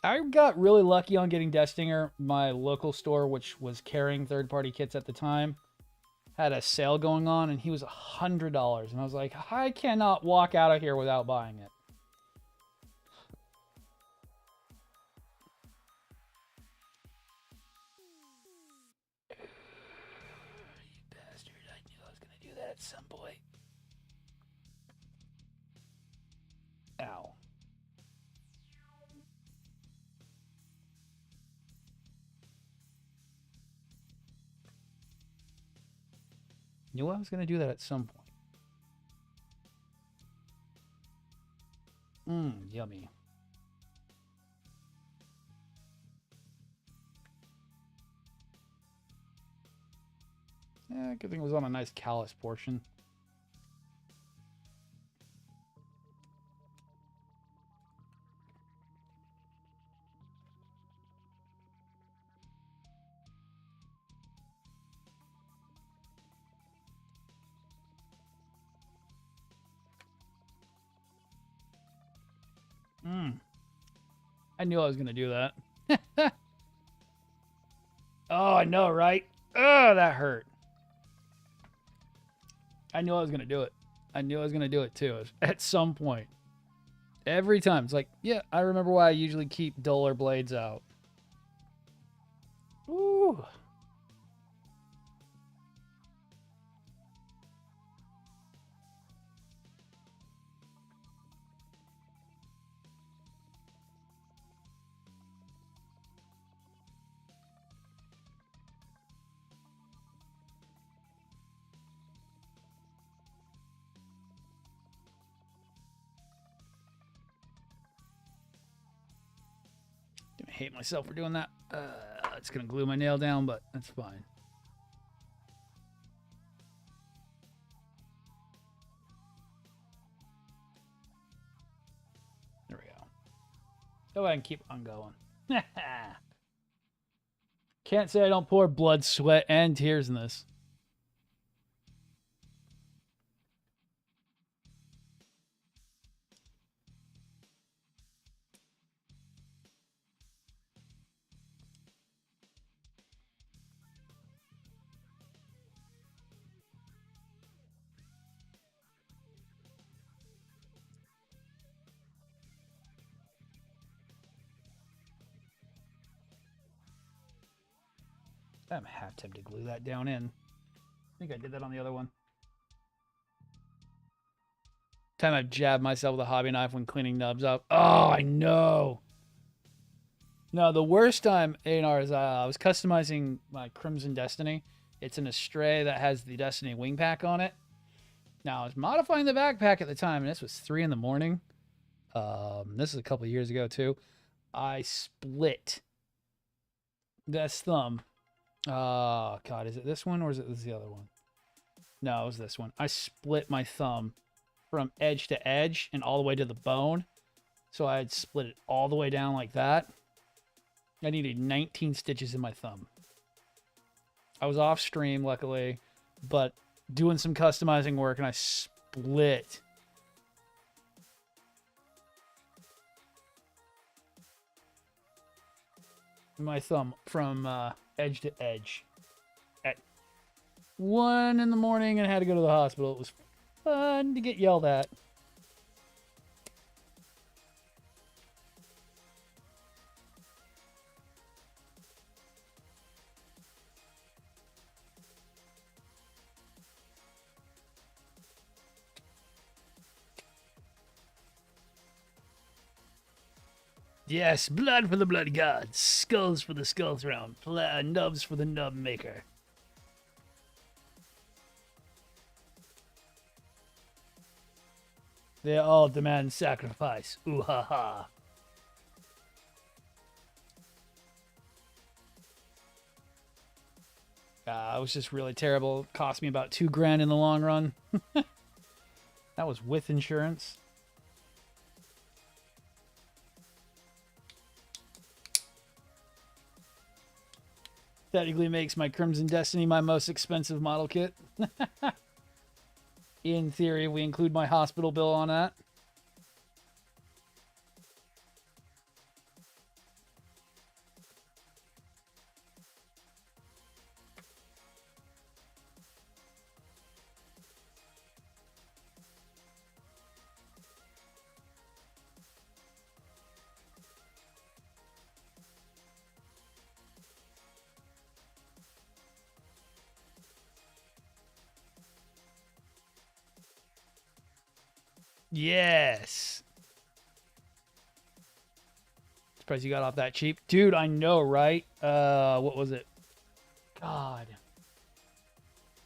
I got really lucky on getting Death Stinger. My local store, which was carrying third-party kits at the time, had a sale going on, and he was $100. And I was like, I cannot walk out of here without buying it. You bastard. I knew I was going to do that at some point. Ow. Knew I was going to do that at some point. Yummy. Yeah, good thing it was on a nice callus portion. I knew I was going to do that. Oh, I know, right? Oh, that hurt. I knew I was going to do it. I knew I was going to do it too at some point. Every time. It's like, yeah, I remember why I usually keep duller blades out. Ooh. I hate myself for doing that. It's going to glue my nail down, but that's fine. There we go. Go ahead and keep on going. Can't say I don't pour blood, sweat, and tears in this. I'm half tempted to glue that down in. I think I did that on the other one. Time I've jabbed myself with a hobby knife when cleaning nubs up. Oh, I know. No, the worst time, A&R, is I was customizing my Crimson Destiny. It's an Astray that has the Destiny wing pack on it. Now, I was modifying the backpack at the time, and this was 3 in the morning. This is a couple of years ago, too. I split this thumb. Oh, God, is it this one or is it the other one? No, it was this one. I split my thumb from edge to edge and all the way to the bone. So I had split it all the way down like that. I needed 19 stitches in my thumb. I was off stream, luckily, but doing some customizing work, and I split my thumb from edge to edge at 1 in the morning, and I had to go to the hospital. It was fun to get yelled at. Yes, blood for the blood gods, skulls for the skull throne, nubs for the nub maker. They all demand sacrifice. Ooh ha ha. It was just really terrible. It cost me about $2,000 in the long run. That was with insurance. Technically makes my Crimson Destiny my most expensive model kit. In theory, we include my hospital bill on that. Yes. Surprised you got off that cheap. Dude, I know, right? What was it? God.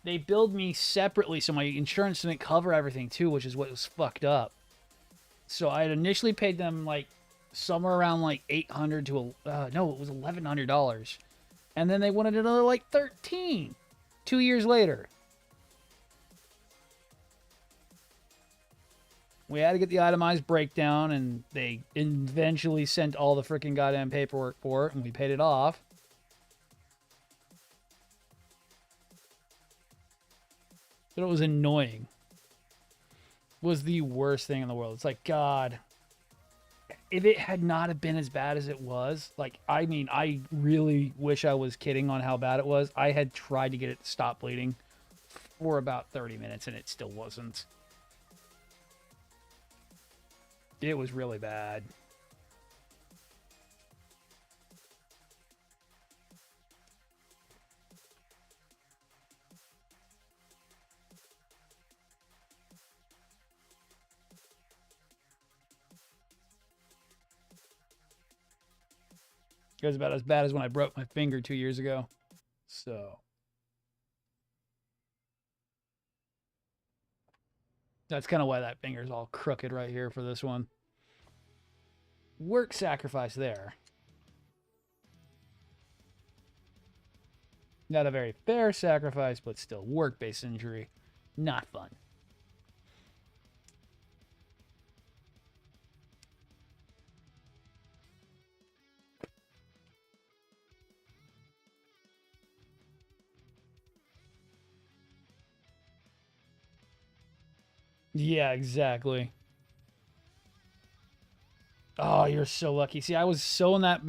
They billed me separately, so my insurance didn't cover everything, too, which is what was fucked up. So I had initially paid them, like, somewhere around, like, $800 to... no, it was $1,100. And then they wanted another, like, $13. 2 years later. We had to get the itemized breakdown, and they eventually sent all the freaking goddamn paperwork for it, and we paid it off. But it was annoying. It was the worst thing in the world. It's like, God, if it had not have been as bad as it was, like, I mean, I really wish I was kidding on how bad it was. I had tried to get it to stop bleeding for about 30 minutes, and it still wasn't. It was really bad. It was about as bad as when I broke my finger 2 years ago. So that's kind of why that finger's all crooked right here for this one. Work sacrifice there. Not a very fair sacrifice, but still work-based injury. Not fun. Yeah, exactly. Oh, you're so lucky. See, I was so in that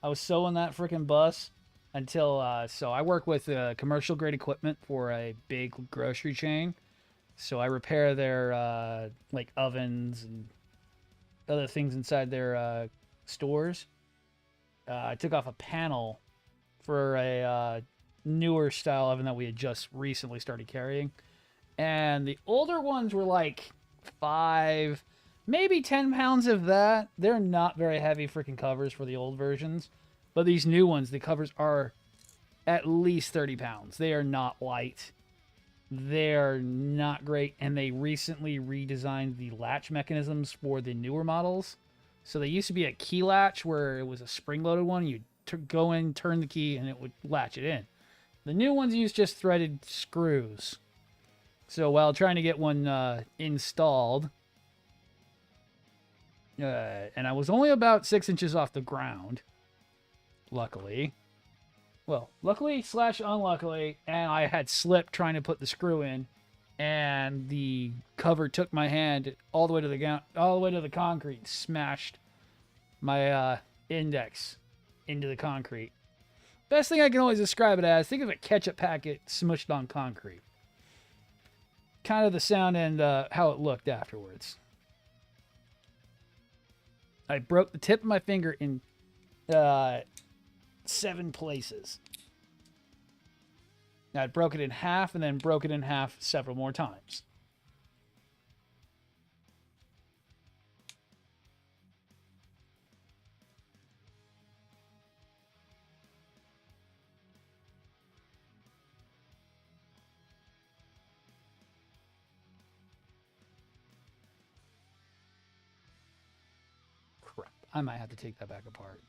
I was so in that freaking bus until so I work with commercial grade equipment for a big grocery chain. So I repair their like ovens and other things inside their stores. I took off a panel for a newer style oven that we had just recently started carrying. And the older ones were like 5, maybe 10 pounds of that. They're not very heavy freaking covers for the old versions. But these new ones, the covers are at least 30 pounds. They are not light. They're not great, and they recently redesigned the latch mechanisms for the newer models. So they used to be a key latch where it was a spring-loaded one. You'd go in, turn the key, and it would latch it in. The new ones use just threaded screws. So while trying to get one installed, and I was only about 6 inches off the ground, luckily. Well, luckily slash unluckily, and I had slipped trying to put the screw in, and the cover took my hand all the way to the concrete, smashed my index into the concrete. Best thing I can always describe it as, think of a ketchup packet smushed on concrete. Kind of the sound and how it looked afterwards. I broke the tip of my finger in 7 places. I broke it in half and then broke it in half several more times. Crap. I might have to take that back apart.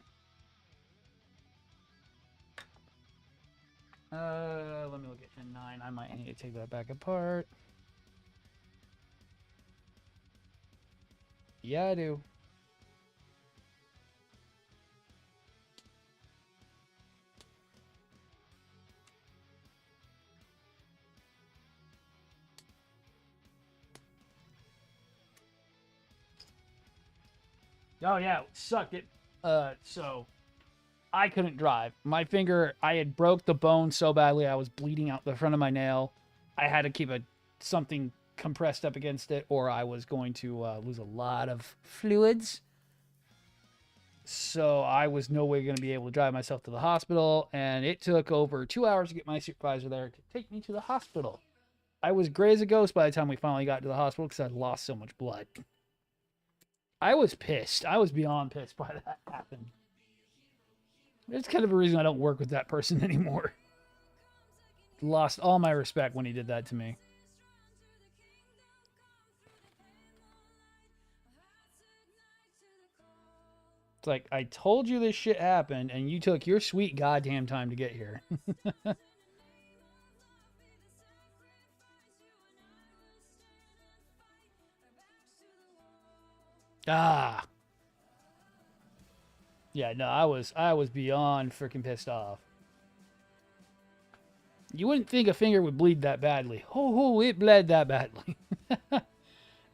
Let me look at N9. I might need to take that back apart. Yeah, I do. Oh yeah, it sucked it. So I couldn't drive. My finger, I had broke the bone so badly I was bleeding out the front of my nail. I had to keep something compressed up against it, or I was going to lose a lot of fluids. So I was no way going to be able to drive myself to the hospital, and it took over 2 hours to get my supervisor there to take me to the hospital. I was gray as a ghost by the time we finally got to the hospital because I'd lost so much blood. I was pissed. I was beyond pissed by that happened. It's kind of a reason I don't work with that person anymore. Lost all my respect when he did that to me. It's like, I told you this shit happened, and you took your sweet goddamn time to get here. Ah. Yeah, no, I was beyond freaking pissed off. You wouldn't think a finger would bleed that badly. Oh, it bled that badly.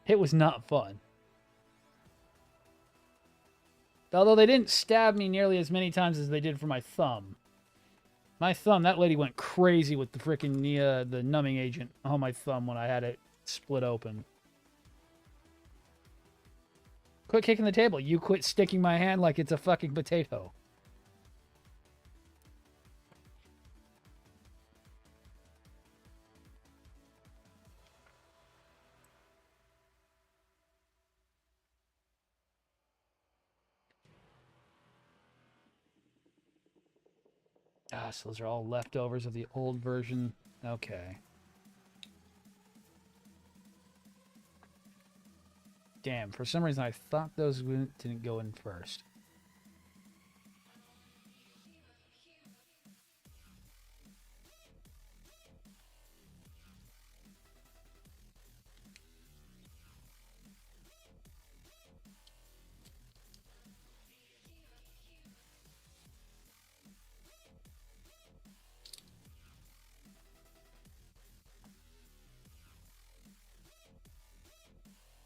It was not fun. Although they didn't stab me nearly as many times as they did for my thumb. My thumb, that lady went crazy with the freaking the numbing agent on my thumb when I had it split open. Quit kicking the table. You quit sticking my hand like it's a fucking potato. Ah, so those are all leftovers of the old version. Okay. Damn, for some reason I thought those didn't go in first.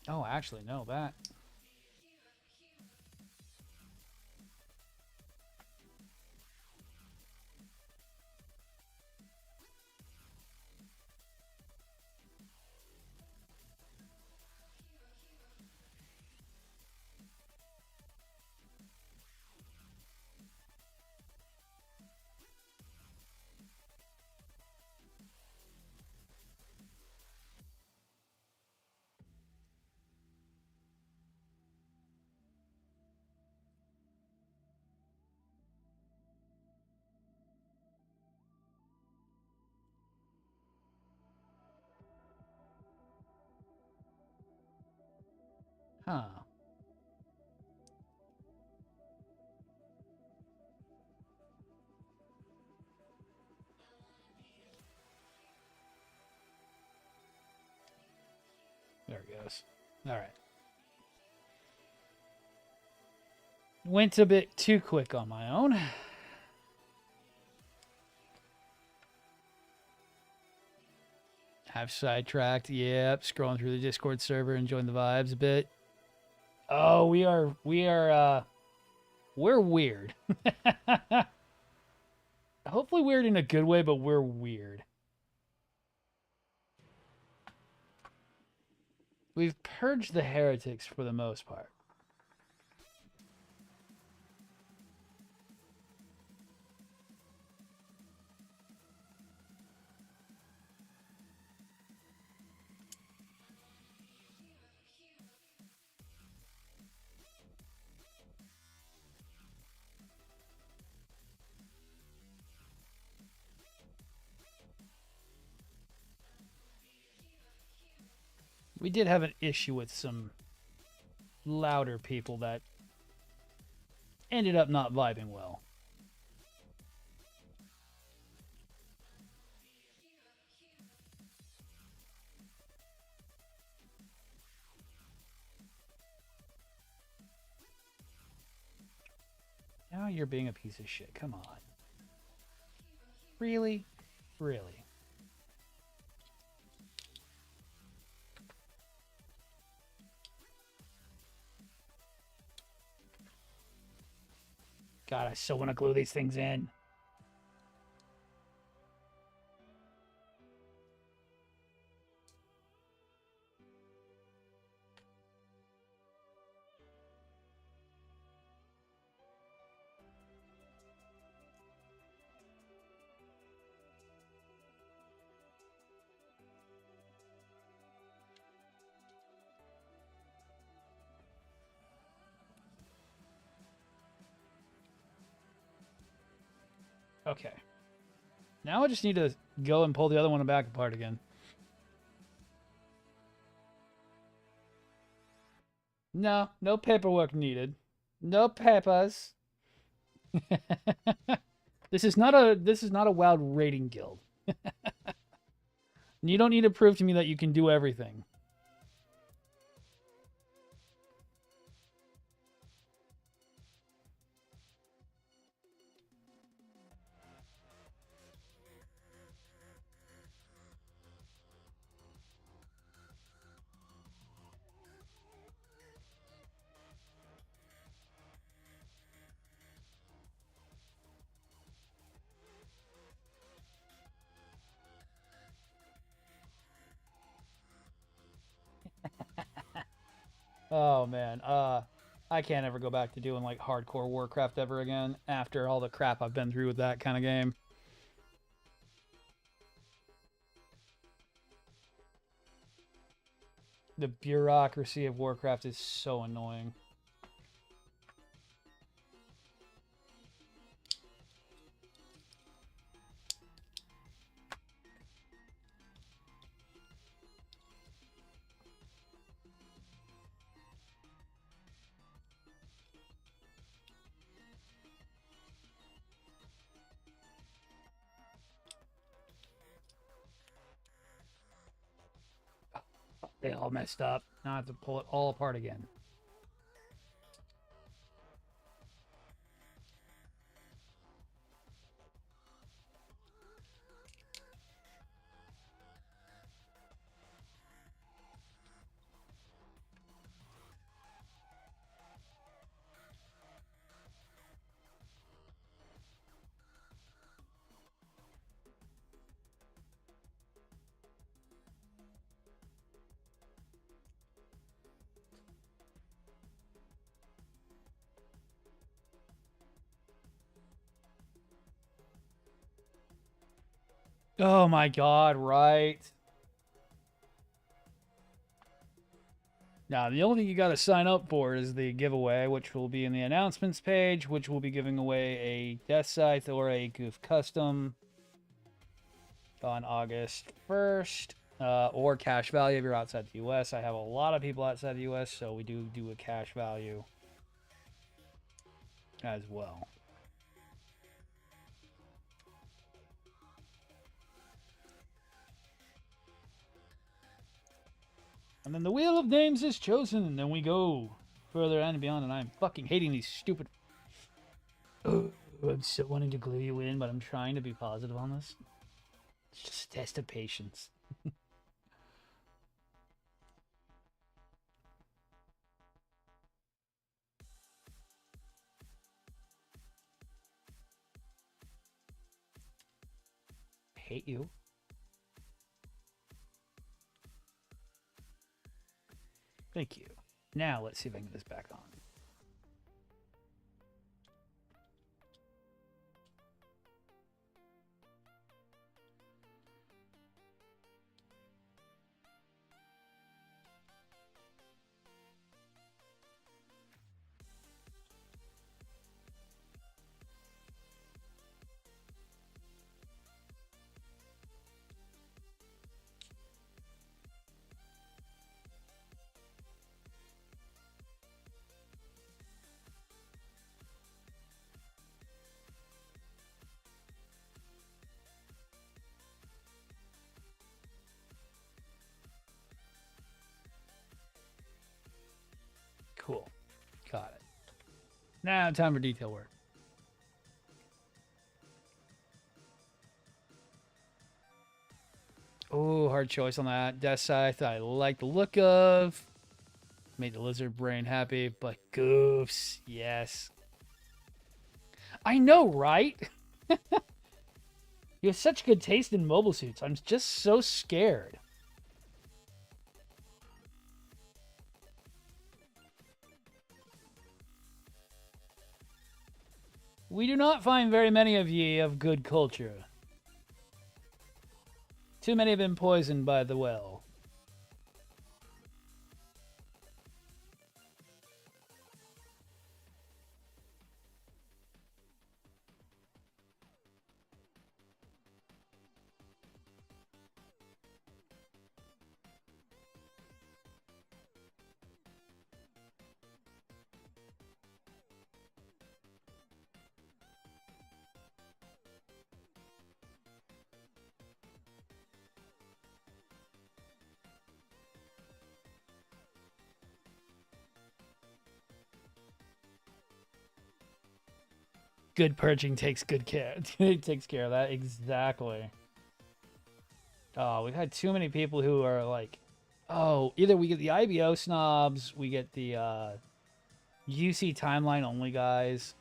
Oh, actually, no, that. Huh. There it goes. All right. Went a bit too quick on my own. Have sidetracked. Yep. Scrolling through the Discord server, enjoying the vibes a bit. Oh, we're weird. Hopefully weird in a good way, but we're weird. We've purged the heretics for the most part. We did have an issue with some louder people that ended up not vibing well. Now you're being a piece of shit. Come on. Really? Really? God, I so want to glue these things in. Okay. Now I just need to go and pull the other one back apart again. No, no paperwork needed. No papers. This is not a wild raiding guild. You don't need to prove to me that you can do everything. Oh man, I can't ever go back to doing like hardcore Warcraft ever again after all the crap I've been through with that kind of game. The bureaucracy of Warcraft is so annoying. They all messed up. Now I have to pull it all apart again. Oh my god, right. Now, the only thing you got to sign up for is the giveaway, which will be in the announcements page, which will be giving away a Death Scythe or a Goof Custom on August 1st. or cash value if you're outside the U.S. I have a lot of people outside the U.S., so we do a cash value as well. And then the wheel of names is chosen, and then we go further and beyond, and I'm fucking hating these stupid... Oh, I'm so wanting to glue you in, but I'm trying to be positive on this. It's just a test of patience. I hate you. Thank you. Now let's see if I can get this back on. Cool. Got it. Now time for detail work. Oh, hard choice on that. Death Scythe I like the look of. Made the lizard brain happy, but goofs, yes. I know, right? You have such good taste in mobile suits. I'm just so scared. We do not find very many of ye of good culture. Too many have been poisoned by the well. Good purging takes good care. It takes care of that. Exactly. Oh, we've had too many people who are like, oh, either we get the IBO snobs, we get the UC timeline only guys.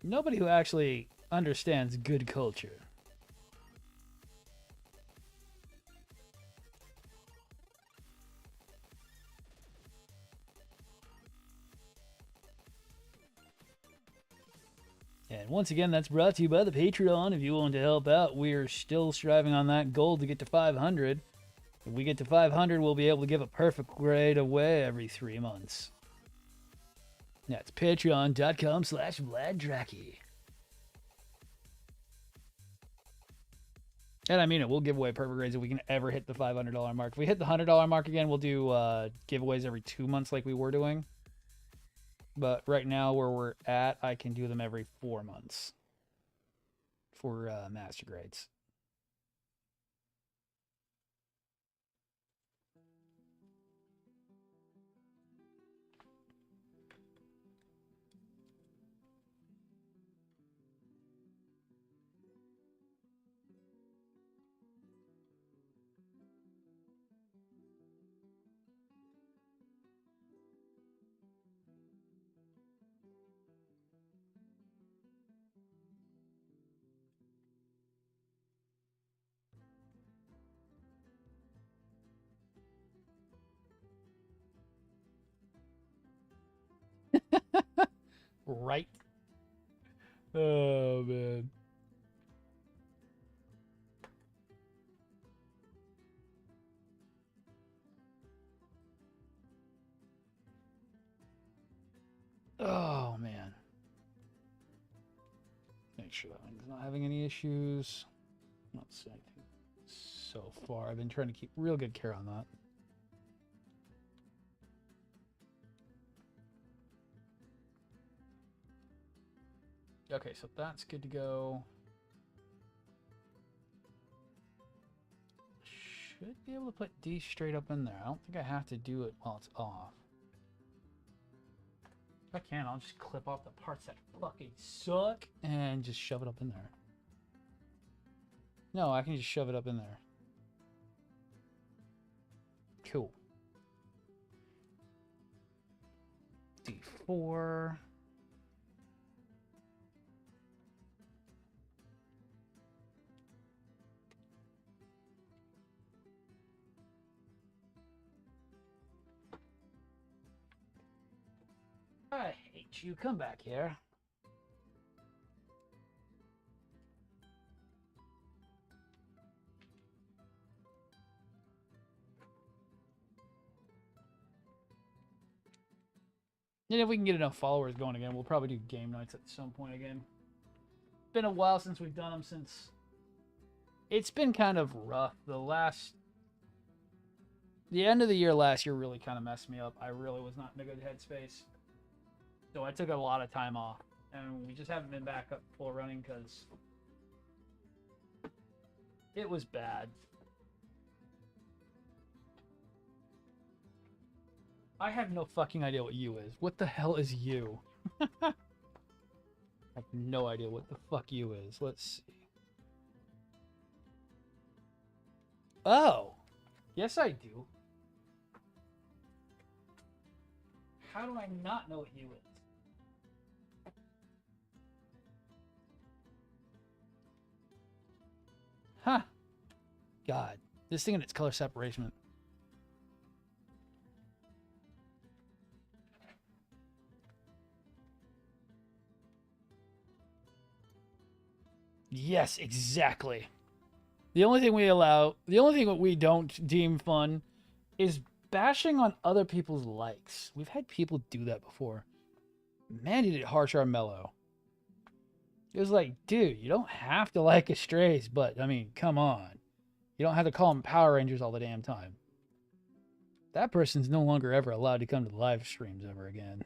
Nobody who actually understands good culture. And once again, that's brought to you by the Patreon. If you want to help out, we're still striving on that goal to get to 500. If we get to 500, we'll be able to give a perfect grade away every 3 months. That's patreon.com/Vladracus. And I mean it, we'll give away perfect grades if we can ever hit the $500 mark. If we hit the $100 mark again, we'll do giveaways every 2 months like we were doing. But right now, where we're at, I can do them every 4 months for master grades. Right? Oh, man. Oh, man. make sure that one's not having any issues. Not seeing anything so far. I've been trying to keep real good care on that. Okay, so that's good to go. Should be able to put D straight up in there. I don't think I have to do it while it's off. If I can, I'll just clip off the parts that fucking suck and just shove it up in there. No, I can just shove it up in there. Cool. D4. I hate you. Come back here. And if we can get enough followers going again, we'll probably do game nights at some point again. Been a while since we've done them since... It's been kind of rough. The end of the year last year really kind of messed me up. I really was not in a good headspace. So I took a lot of time off. And we just haven't been back up full running because... it was bad. I have no fucking idea what you is. What the hell is you? I have no idea what the fuck you is. Let's see. Oh! Yes, I do. How do I not know what you is? Huh. God. This thing and its color separation. Yes, exactly. The only thing we don't deem fun is bashing on other people's likes. We've had people do that before. Man, did it harsh our mellow. It was like, dude, you don't have to like Strays, but, I mean, come on. You don't have to call them Power Rangers all the damn time. That person's no longer ever allowed to come to the live streams ever again.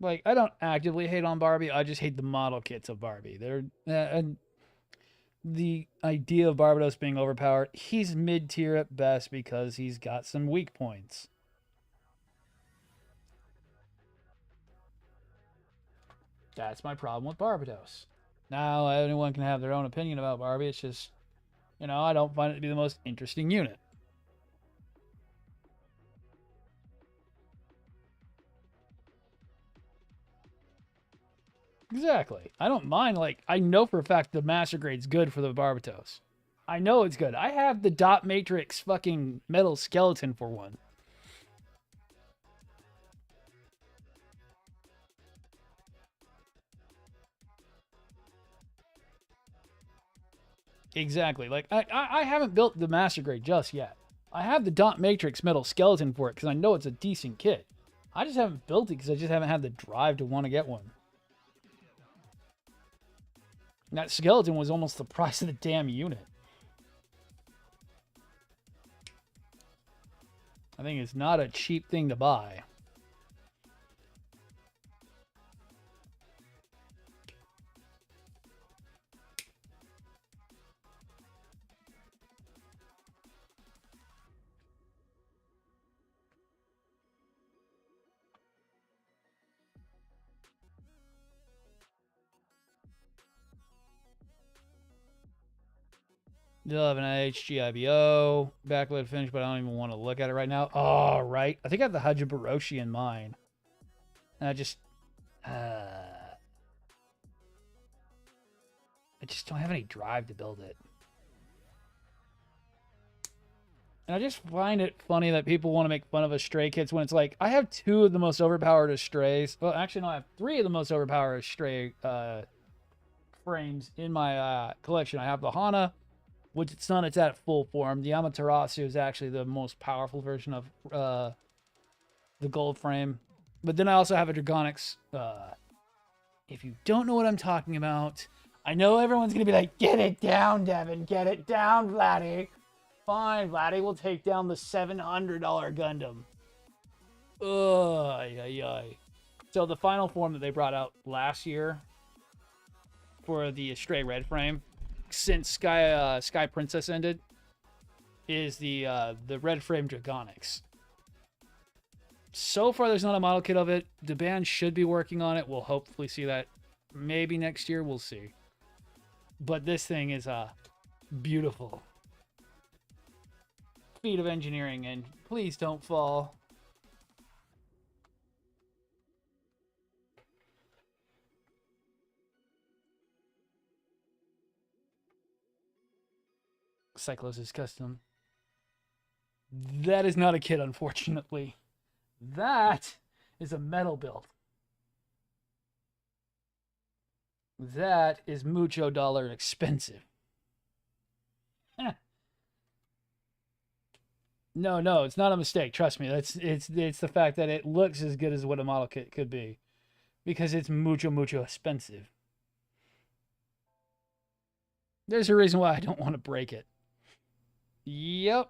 Like, I don't actively hate on Barbie. I just hate the model kits of Barbie. They're and the idea of Barbados being overpowered. He's mid-tier at best because he's got some weak points. That's my problem with Barbados. Now, anyone can have their own opinion about Barbie. It's just, you know, I don't find it to be the most interesting unit. Exactly. I don't mind, like, I know for a fact the master grade's good for the Barbatos. I know it's good. I have the dot matrix fucking metal skeleton for one. Exactly. Like, I haven't built the master grade just yet. I have the dot matrix metal skeleton for it because I know it's a decent kit. I just haven't built it because I just haven't had the drive to want to get one. And that skeleton was almost the price of the damn unit. I think it's not a cheap thing to buy. Still have an HGIBO backlit finish, but I don't even want to look at it right now. Oh, right. I think I have the Hajibaroshi in mine. And I just don't have any drive to build it. And I just find it funny that people want to make fun of Astray kits when it's like, I have 2 of the most overpowered Astrays. Well, actually, no, I have 3 of the most overpowered Astray frames in my collection. I have the Hana, which it's not its at full form. The Amaterasu is actually the most powerful version of the gold frame. But then I also have a Dragonics. If you don't know what I'm talking about, I know everyone's going to be like, get it down, Devin. Get it down, Vladdy. Fine, Vladdy. We'll take down the $700 Gundam. Ugh. So the final form that they brought out last year for the Stray Red frame, since Sky Princess ended, is the Red frame Dragonics. So far, there's not a model kit of it. The band should be working on it. We'll hopefully see that maybe next year. We'll see. But this thing is beautiful. Feat of engineering, and please don't fall. Cyclos is custom. That is not a kit, unfortunately. That is a metal build. That is mucho dollar expensive. No, it's not a mistake. Trust me. It's the fact that it looks as good as what a model kit could be, because it's mucho expensive. There's a reason why I don't want to break it. Yep.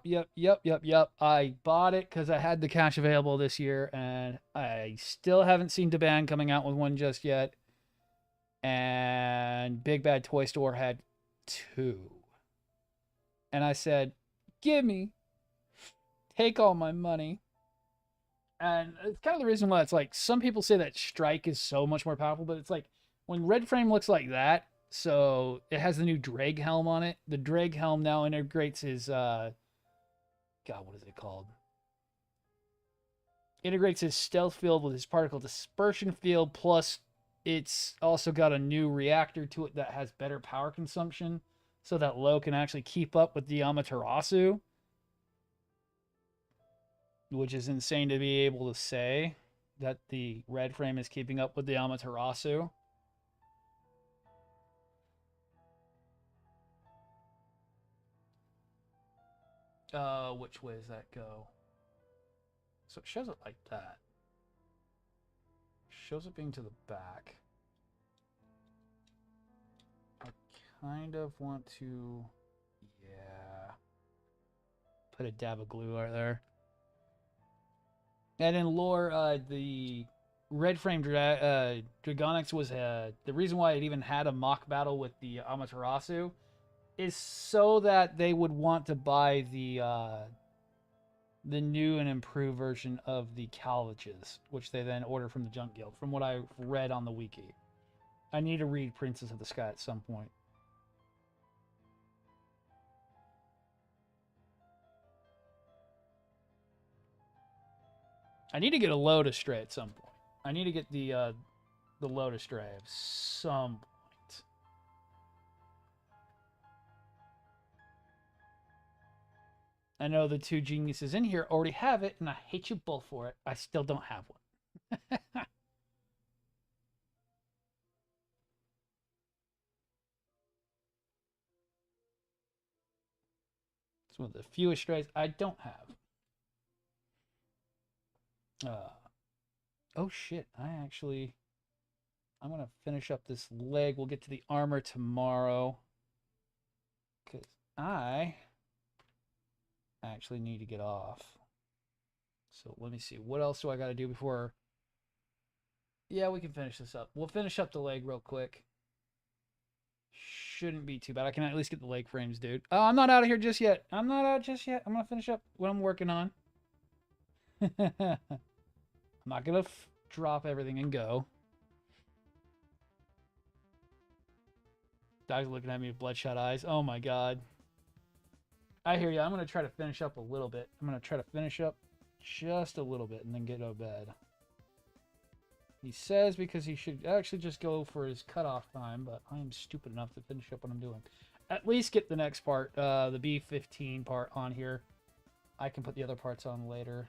I bought it because I had the cash available this year, and I still haven't seen Daban coming out with one just yet. And Big Bad Toy Store had 2. And I said, give me. Take all my money. And it's kind of the reason why it's like, some people say that Strike is so much more powerful, but it's like, when Red Frame looks like that, so it has the new Drag Helm on it. The Drag Helm now integrates his, God, what is it called? Integrates his stealth field with his particle dispersion field, plus it's also got a new reactor to it that has better power consumption, so that Low can actually keep up with the Amaterasu, which is insane to be able to say that the Red Frame is keeping up with the Amaterasu. Which way does that go? So it shows it like that. Shows it being to the back. I kind of want to, yeah, put a dab of glue right there. And in lore, the Red Frame Dragonics was the reason why it even had a mock battle with the Amaterasu is so that they would want to buy the new and improved version of the Calvaches, which they then order from the Junk Guild, from what I read on the wiki. I need to read Princess of the Sky at some point. I need to get a Lotus Stray at some point. I need to get the Lotus Stray at some point. I know the 2 geniuses in here already have it, and I hate you both for it. I still don't have one. It's one of the fewest strays I don't have. Oh shit, I'm gonna finish up this leg. We'll get to the armor tomorrow, because I actually need to get off. So let me see, what else do I got to do before? Yeah, we can finish this up. We'll finish up the leg real quick. Shouldn't be too bad. I can at least get the leg frames, dude. Oh, I'm not out of here just yet. I'm not out just yet. I'm gonna finish up what I'm working on. I'm not gonna drop everything and go. Dog's looking at me with bloodshot eyes. Oh my god. I hear you. I'm gonna try to finish up a little bit. I'm gonna try to finish up just a little bit and then get to bed. He says because he should actually just go for his cutoff time, but I am stupid enough to finish up what I'm doing. At least get the next part, the B15 part on here. I can put the other parts on later.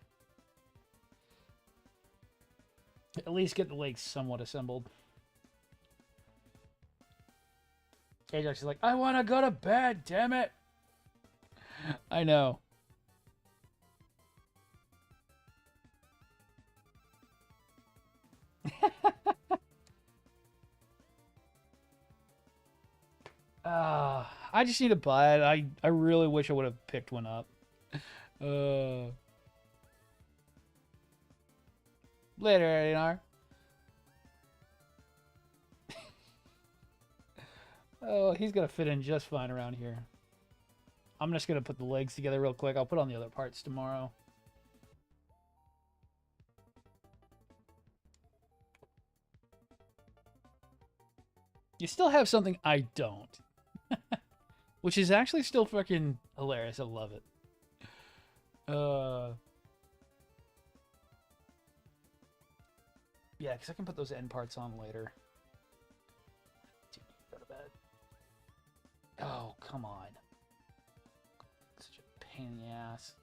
At least get the legs somewhat assembled. Ajax is like, I want to go to bed, damn it. I know. I just need to buy it. I really wish I would have picked one up. Later, Arianar. Oh, he's gonna fit in just fine around here. I'm just gonna put the legs together real quick. I'll put on the other parts tomorrow. You still have something I don't. Which is actually still fucking hilarious. I love it. Yeah, because I can put those end parts on later. Dude, go to bed. Oh, come on. Such a pain in the ass.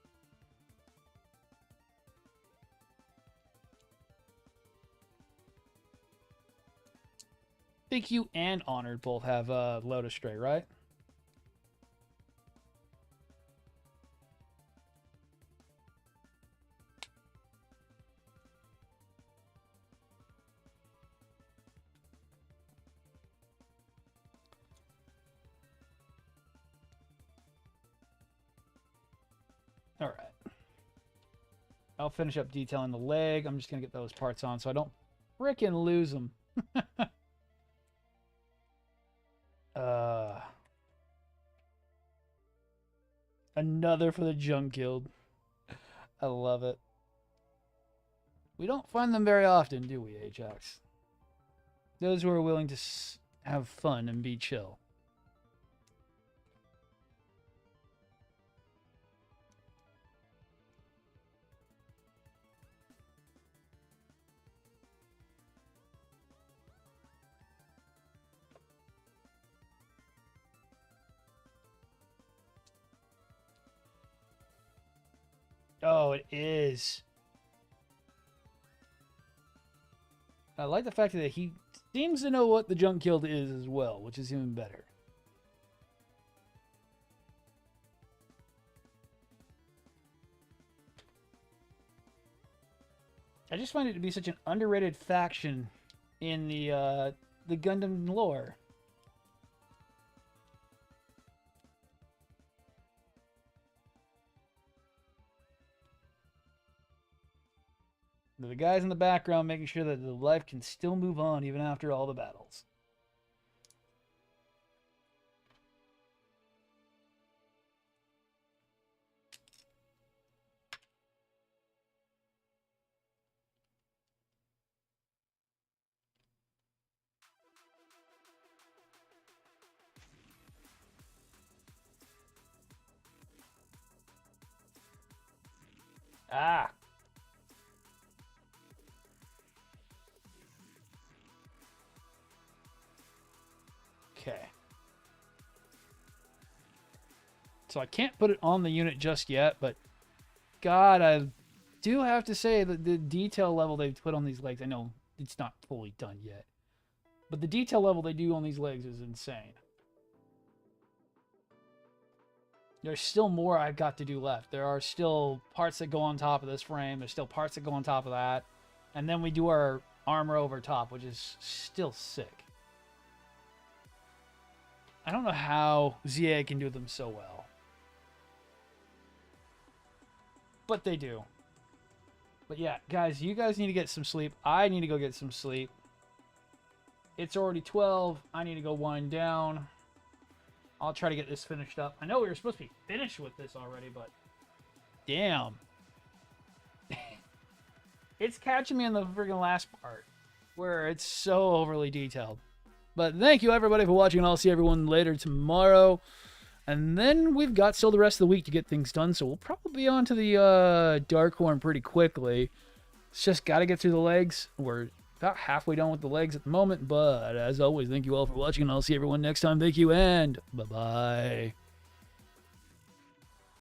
I think you and Honored both have Lotus Stray, right? All right. I'll finish up detailing the leg. I'm just going to get those parts on so I don't frickin' lose them. Another for the junk guild. I love it. We don't find them very often, do we, Ajax? Those who are willing to have fun and be chill. Oh, it is. I like the fact that he seems to know what the junk guild is as well, which is even better. I just find it to be such an underrated faction in the Gundam lore. The guys in the background making sure that the life can still move on even after all the battles. Ah! Okay. So I can't put it on the unit just yet, but God, I do have to say that the detail level they've put on these legs, I know it's not fully done yet, but the detail level they do on these legs is insane. There's still more I've got to do left. There are still parts that go on top of this frame. There's still parts that go on top of that. And then we do our armor over top, which is still sick. I don't know how ZA can do them so well. But they do. But yeah, guys, you guys need to get some sleep. I need to go get some sleep. It's already 12. I need to go wind down. I'll try to get this finished up. I know we were supposed to be finished with this already, but damn. It's catching me in the freaking last part where it's so overly detailed. But thank you, everybody, for watching, and I'll see everyone later tomorrow. And then we've got still the rest of the week to get things done, so we'll probably be on to the Dark Horn pretty quickly. It's just got to get through the legs. We're about halfway done with the legs at the moment, but as always, thank you all for watching, and I'll see everyone next time. Thank you, and bye-bye.